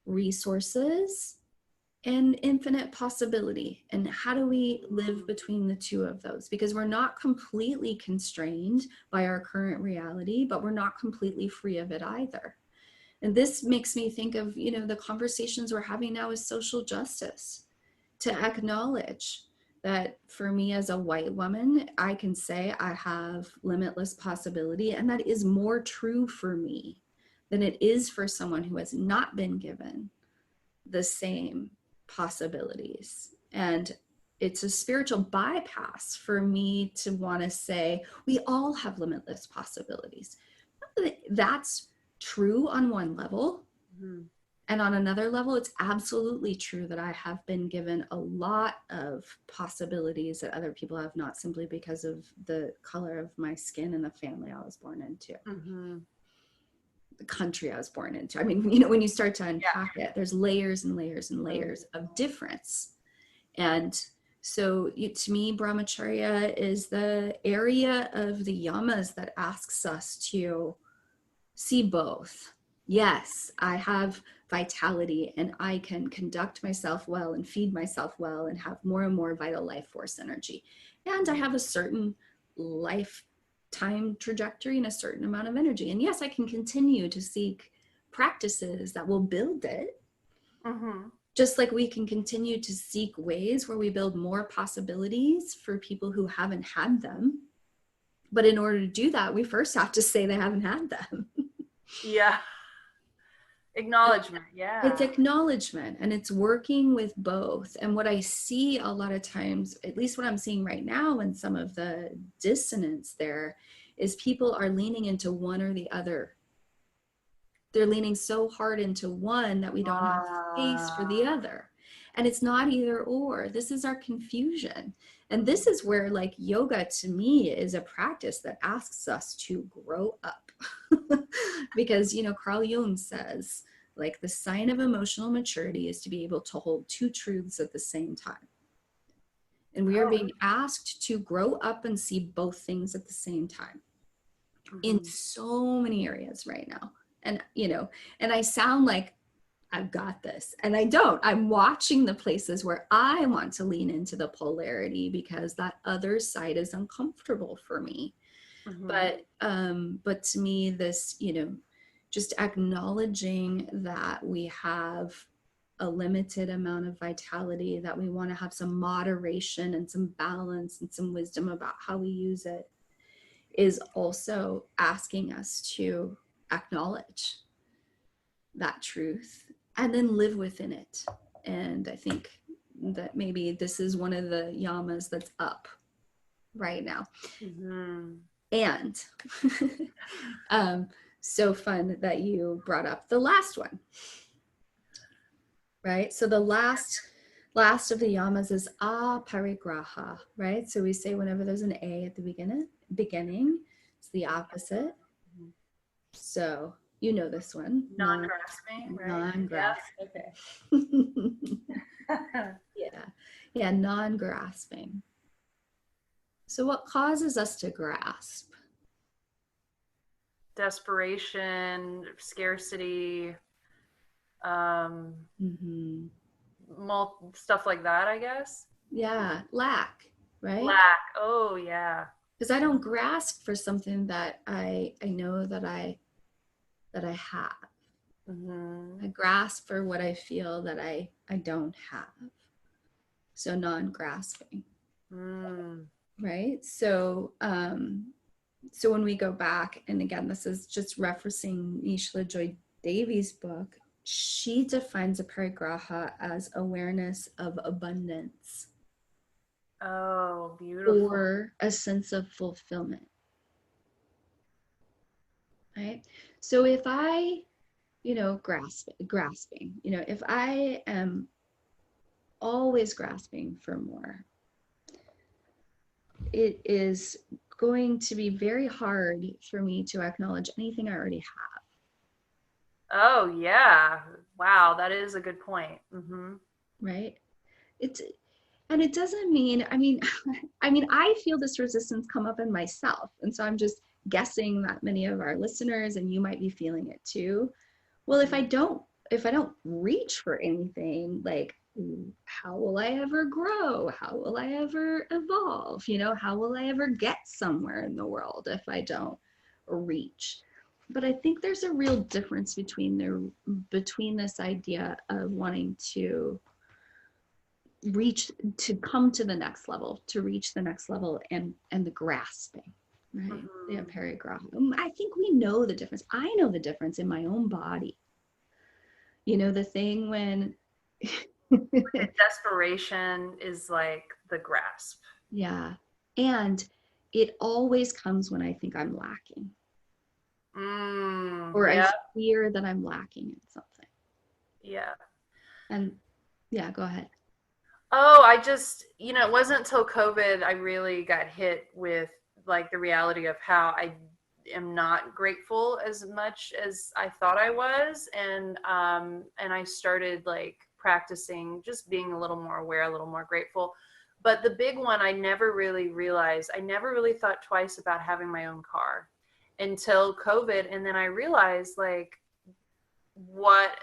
Speaker 2: resources and infinite possibility. And how do we live between the two of those? Because we're not completely constrained by our current reality, but we're not completely free of it either. And this makes me think of, the conversations we're having now is social justice, to acknowledge that for me as a white woman, I can say I have limitless possibility, and that is more true for me than it is for someone who has not been given the same possibilities. And it's a spiritual bypass for me to want to say we all have limitless possibilities. That's true on one level. Mm-hmm. And on another level, it's absolutely true that I have been given a lot of possibilities that other people have not, simply because of the color of my skin and the family I was born into. Mm-hmm. The country I was born into. I mean, when you start to unpack it, there's layers and layers and layers of difference. And so to me, brahmacharya is the area of the yamas that asks us to see both. Yes, I have vitality and I can conduct myself well and feed myself well and have more and more vital life force energy. And I have a certain lifetime trajectory and a certain amount of energy. And yes, I can continue to seek practices that will build it. Mm-hmm. Just like we can continue to seek ways where we build more possibilities for people who haven't had them. But in order to do that, we first have to say they haven't had them.
Speaker 1: Yeah. Acknowledgement.
Speaker 2: It's
Speaker 1: Yeah.
Speaker 2: acknowledgement, and it's working with both. And what I see a lot of times, at least what I'm seeing right now, and some of the dissonance there, is people are leaning into one or the other. They're leaning so hard into one that we don't have space for the other. And it's not either or. This is our confusion. And this is where, like, yoga to me is a practice that asks us to grow up. Because, Carl Jung says, like, the sign of emotional maturity is to be able to hold two truths at the same time. And we are being asked to grow up and see both things at the same time in so many areas right now. And, and I sound like I've got this, and I don't. I'm watching the places where I want to lean into the polarity because that other side is uncomfortable for me. But to me, this, just acknowledging that we have a limited amount of vitality, that we want to have some moderation and some balance and some wisdom about how we use it, is also asking us to acknowledge that truth and then live within it. And I think that maybe this is one of the yamas that's up right now. And so fun that you brought up the last one, right? So the last of the yamas is aparigraha, right? So we say whenever there's an A at the beginning, it's the opposite. So you know this one.
Speaker 1: Non-grasping, right?
Speaker 2: Non-grasping.
Speaker 1: Yeah. Okay.
Speaker 2: Yeah, non-grasping. So what causes us to grasp?
Speaker 1: Desperation, scarcity, stuff like that, I guess.
Speaker 2: Yeah, lack, right?
Speaker 1: Lack. Oh, yeah.
Speaker 2: Because I don't grasp for something that I know that I have. I grasp for what I feel that I don't have. So non-grasping. Right? So so when we go back, and again, this is just referencing Nishla Joy Davies' book, she defines a parigraha as awareness of abundance.
Speaker 1: Oh, beautiful.
Speaker 2: Or a sense of fulfillment. Right? So if I, grasping, if I am always grasping for more, it is going to be very hard for me to acknowledge anything I already have.
Speaker 1: Oh, yeah. Wow, that is a good point.
Speaker 2: Right? And it doesn't mean, I feel this resistance come up in myself. And so I'm just guessing that many of our listeners and you might be feeling it too. Well, if I don't reach for anything, like, how will I ever grow? How will I ever evolve? How will I ever get somewhere in the world if I don't reach? But I think there's a real difference between this idea of wanting to reach, to come to the next level, to reach the next level, and the grasping, right? The parigraha. I think we know the difference. I know the difference in my own body. The thing when
Speaker 1: desperation is like the grasp.
Speaker 2: Yeah. And it always comes when I think I'm lacking. Or I fear that I'm lacking in something.
Speaker 1: Yeah.
Speaker 2: And yeah, go ahead.
Speaker 1: Oh, I just, it wasn't until COVID I really got hit with like the reality of how I am not grateful as much as I thought I was. And I started like practicing just being a little more aware, a little more grateful. But the big one I never really realized, I never really thought twice about having my own car until COVID. And then I realized like what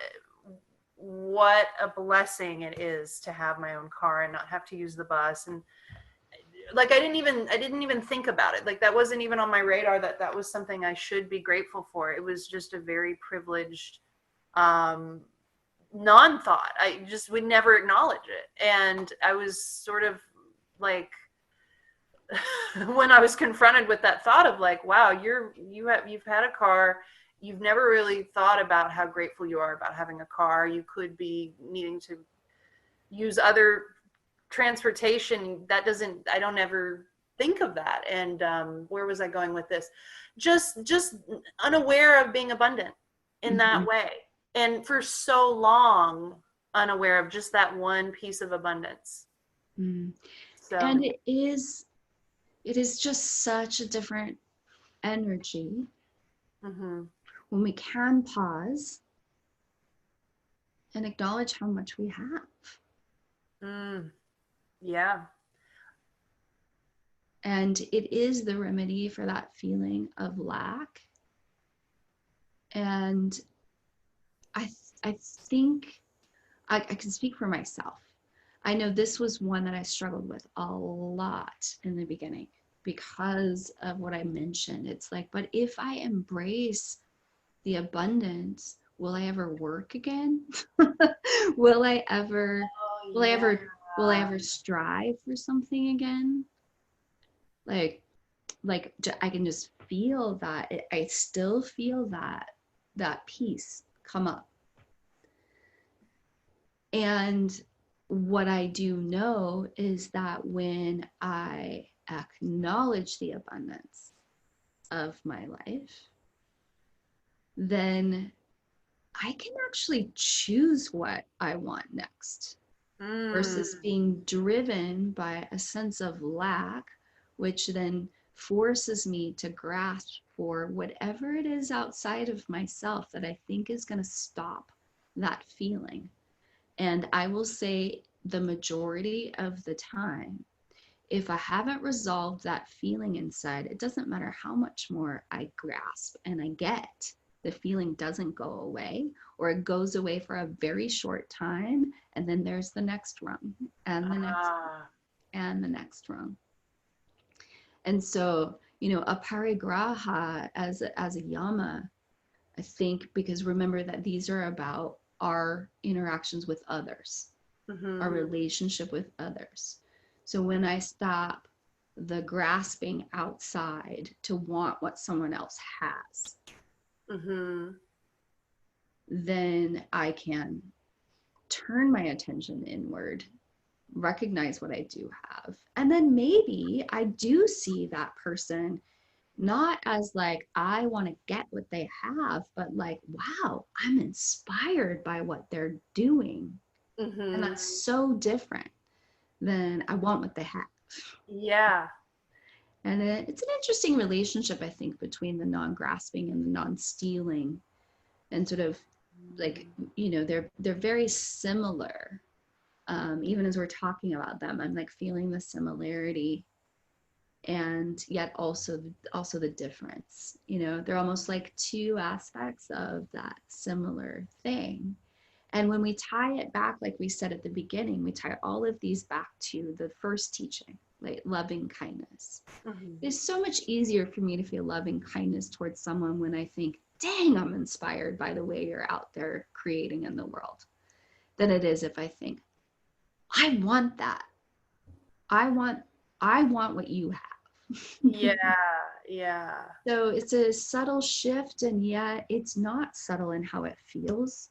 Speaker 1: a blessing it is to have my own car and not have to use the bus. And like I didn't even think about it. Like that wasn't even on my radar that was something I should be grateful for. It was just a very privileged non-thought. I just would never acknowledge it. And I was sort of like when I was confronted with that thought of like, wow, you've had a car, you've never really thought about how grateful you are about having a car. You could be needing to use other transportation. I don't ever think of that. And where was I going with this? Just unaware of being abundant in
Speaker 2: Mm-hmm.
Speaker 1: that way. And for so long, unaware of just that one piece of abundance.
Speaker 2: Mm.
Speaker 1: So,
Speaker 2: And it is just such a different energy
Speaker 1: mm-hmm.
Speaker 2: when we can pause and acknowledge how much we have.
Speaker 1: Yeah.
Speaker 2: And it is the remedy for that feeling of lack. And I think I can speak for myself. I know this was one that I struggled with a lot in the beginning because of what I mentioned. It's like, but if I embrace the abundance, will I ever work again? will I ever
Speaker 1: Oh,
Speaker 2: will I
Speaker 1: yeah.
Speaker 2: ever will I ever strive for something again? Like I can just feel that I still feel that peace come up. And what I do know is that when I acknowledge the abundance of my life, then I can actually choose what I want next versus being driven by a sense of lack, which then forces me to grasp for whatever it is outside of myself that I think is going to stop that feeling. And I will say the majority of the time, if I haven't resolved that feeling inside, it doesn't matter how much more I grasp and I get, the feeling doesn't go away, or it goes away for a very short time. And then there's the next rung and the next and the next rung. And so, a parigraha as a yama, I think, because remember that these are about our interactions with others, our relationship with others. So when I stop the grasping outside to want what someone else has, then I can turn my attention inward, recognize what I do have. And then maybe I do see that person not as like, I want to get what they have, but like, wow, I'm inspired by what they're doing. And that's so different than I want what they have.
Speaker 1: Yeah.
Speaker 2: And it's an interesting relationship, I think, between the non-grasping and the non-stealing, and sort of like, they're very similar. Even as we're talking about them, I'm like feeling the similarity, and yet also the difference. They're almost like two aspects of that similar thing. And when we tie it back, like we said at the beginning, we tie all of these back to the first teaching, like loving kindness. It's so much easier for me to feel loving kindness towards someone when I think, dang, I'm inspired by the way you're out there creating in the world, than it is if I think, I want that. I want what you have.
Speaker 1: Yeah. Yeah.
Speaker 2: So it's a subtle shift, and yet it's not subtle in how it feels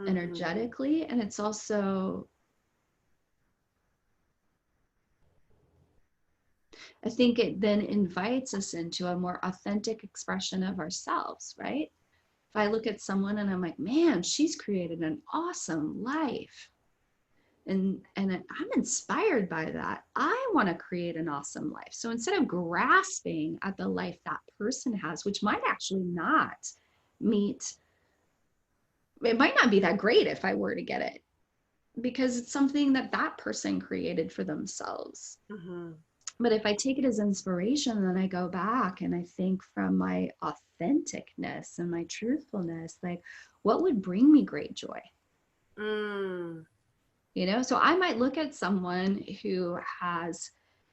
Speaker 2: energetically. And it's also, I think it then invites us into a more authentic expression of ourselves, right? If I look at someone and I'm like, man, she's created an awesome life, and I'm inspired by that. I want to create an awesome life. So instead of grasping at the life that person has, which might actually not meet, it might not be that great if I were to get it, because it's something that that person created for themselves. But if I take it as inspiration, then I go back and I think from my authenticness and my truthfulness, like, what would bring me great joy? So I might look at someone who has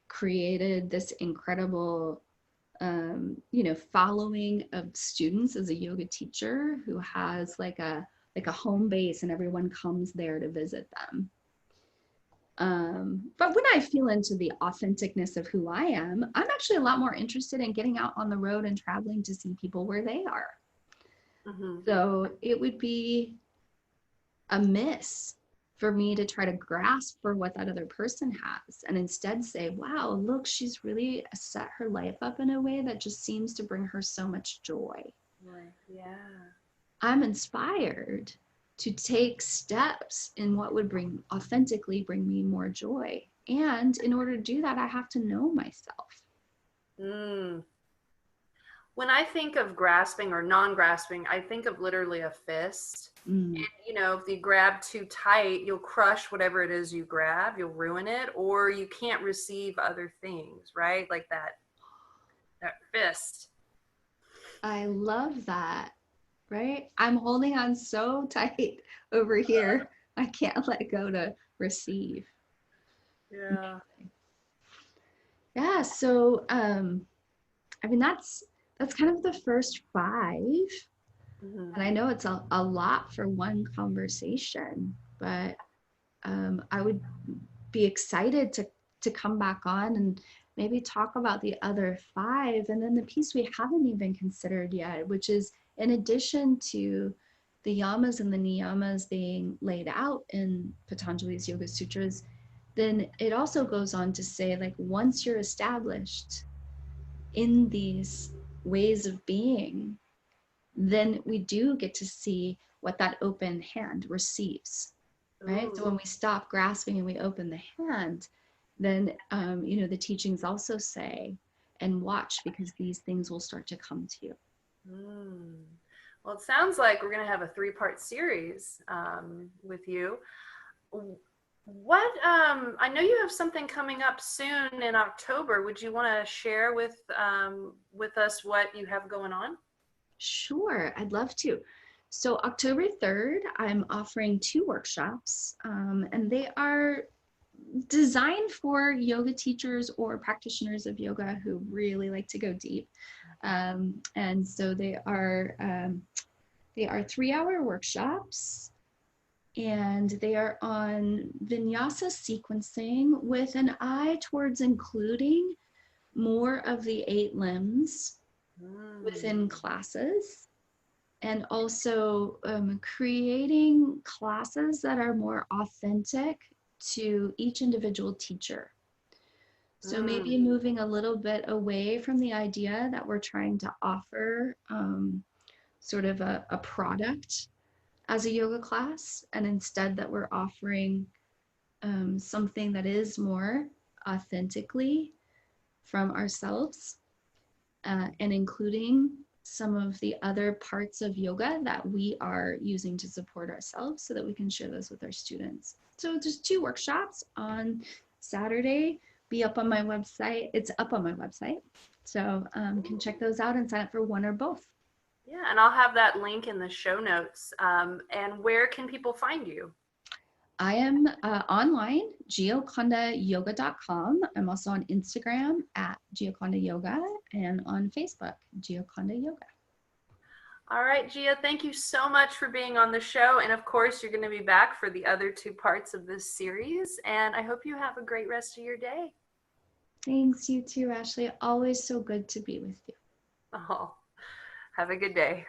Speaker 2: created this incredible following of students as a yoga teacher, who has like a home base and everyone comes there to visit them. But when I feel into the authenticness of who I am, I'm actually a lot more interested in getting out on the road and traveling to see people where they are.
Speaker 1: Mm-hmm.
Speaker 2: So it would be a miss for me to try to grasp for what that other person has and instead say, wow, look, she's really set her life up in a way that just seems to bring her so much joy.
Speaker 1: Right. Yeah.
Speaker 2: I'm inspired to take steps in what would authentically bring me more joy. And in order to do that, I have to know myself.
Speaker 1: Mm. When I think of grasping or non-grasping, I think of literally a fist.
Speaker 2: Mm.
Speaker 1: And, if you grab too tight, you'll crush whatever it is you grab, you'll ruin it, or you can't receive other things, right? Like that fist.
Speaker 2: I love that, right? I'm holding on so tight over here. I can't let go to receive.
Speaker 1: Yeah.
Speaker 2: Yeah, so I mean that's kind of the first five.
Speaker 1: Mm-hmm.
Speaker 2: And I know it's a lot for one conversation, but I would be excited to come back on and maybe talk about the other five. And then the piece we haven't even considered yet, which is in addition to the yamas and the niyamas being laid out in Patanjali's Yoga Sutras, then it also goes on to say, like, once you're established in these ways of being, then we do get to see what that open hand receives, right? So
Speaker 1: Ooh.
Speaker 2: when we stop grasping and we open the hand, then the teachings also say, and watch, because these things will start to come to you.
Speaker 1: Mm. Well, it sounds like we're going to have a 3-part series with you. What I know you have something coming up soon in October. Would you want to share with us what you have going on?
Speaker 2: Sure, I'd love to. So October 3rd, I'm offering 2 workshops, and they are designed for yoga teachers or practitioners of yoga who really like to go deep. And so they are 3-hour workshops, and they are on vinyasa sequencing with an eye towards including more of the 8 limbs within classes, and also creating classes that are more authentic to each individual teacher. So maybe moving a little bit away from the idea that we're trying to offer sort of a product as a yoga class, and instead that we're offering something that is more authentically from ourselves, and including some of the other parts of yoga that we are using to support ourselves so that we can share those with our students. So just 2 workshops on Saturday. Be up on my website. It's up on my website. So you can check those out and sign up for one or both.
Speaker 1: Yeah, and I'll have that link in the show notes. And where can people find you?
Speaker 2: I am online, giocondayoga.com. I'm also on Instagram at Gioconda Yoga, and on Facebook, Gioconda Yoga.
Speaker 1: All right, Gia, thank you so much for being on the show. And of course, you're going to be back for the other 2 parts of this series. And I hope you have a great rest of your day.
Speaker 2: Thanks, you too, Ashley. Always so good to be with you.
Speaker 1: Oh, have a good day.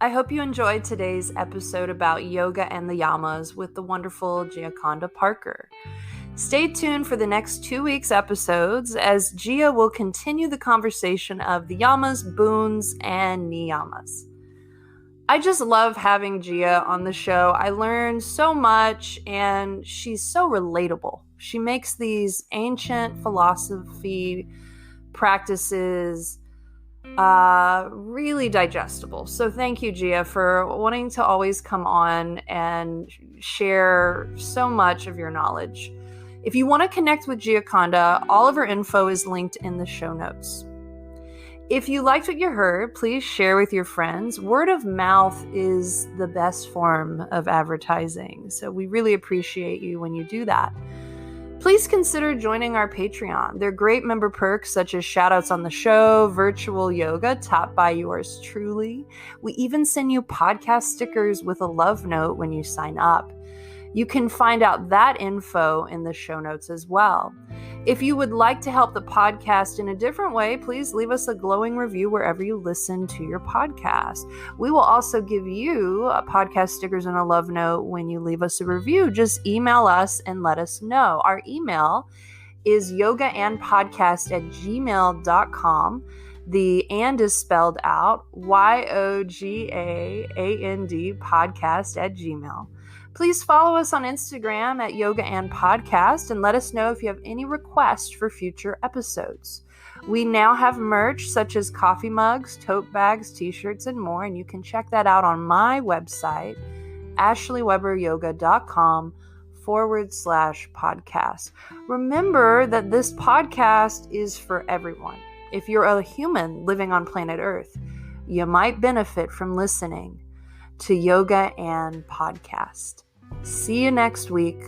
Speaker 1: I hope you enjoyed today's episode about yoga and the yamas with the wonderful Gioconda Parker. Stay tuned for the next 2 weeks' episodes as Gia will continue the conversation of the yamas, boons, and niyamas. I just love having Gia on the show. I learned so much, and she's so relatable. She makes these ancient philosophy practices really digestible. So thank you, Gia, for wanting to always come on and share so much of your knowledge. If you want to connect with Gioconda, all of her info is linked in the show notes. If you liked what you heard, please share with your friends. Word of mouth is the best form of advertising, so we really appreciate you when you do that. Please consider joining our Patreon. There are great member perks such as shoutouts on the show, virtual yoga taught by yours truly. We even send you podcast stickers with a love note when you sign up. You can find out that info in the show notes as well. If you would like to help the podcast in a different way, please leave us a glowing review wherever you listen to your podcast. We will also give you podcast stickers and a love note when you leave us a review. Just email us and let us know. Our email is yogaandpodcast@gmail.com. The and is spelled out YOGAAND podcast@gmail. Please follow us on Instagram at Yoga and Podcast and let us know if you have any requests for future episodes. We now have merch such as coffee mugs, tote bags, t-shirts, and more, and you can check that out on my website, ashleyweberyoga.com/podcast. Remember that this podcast is for everyone. If you're a human living on planet Earth, you might benefit from listening to Yoga and Podcast. See you next week.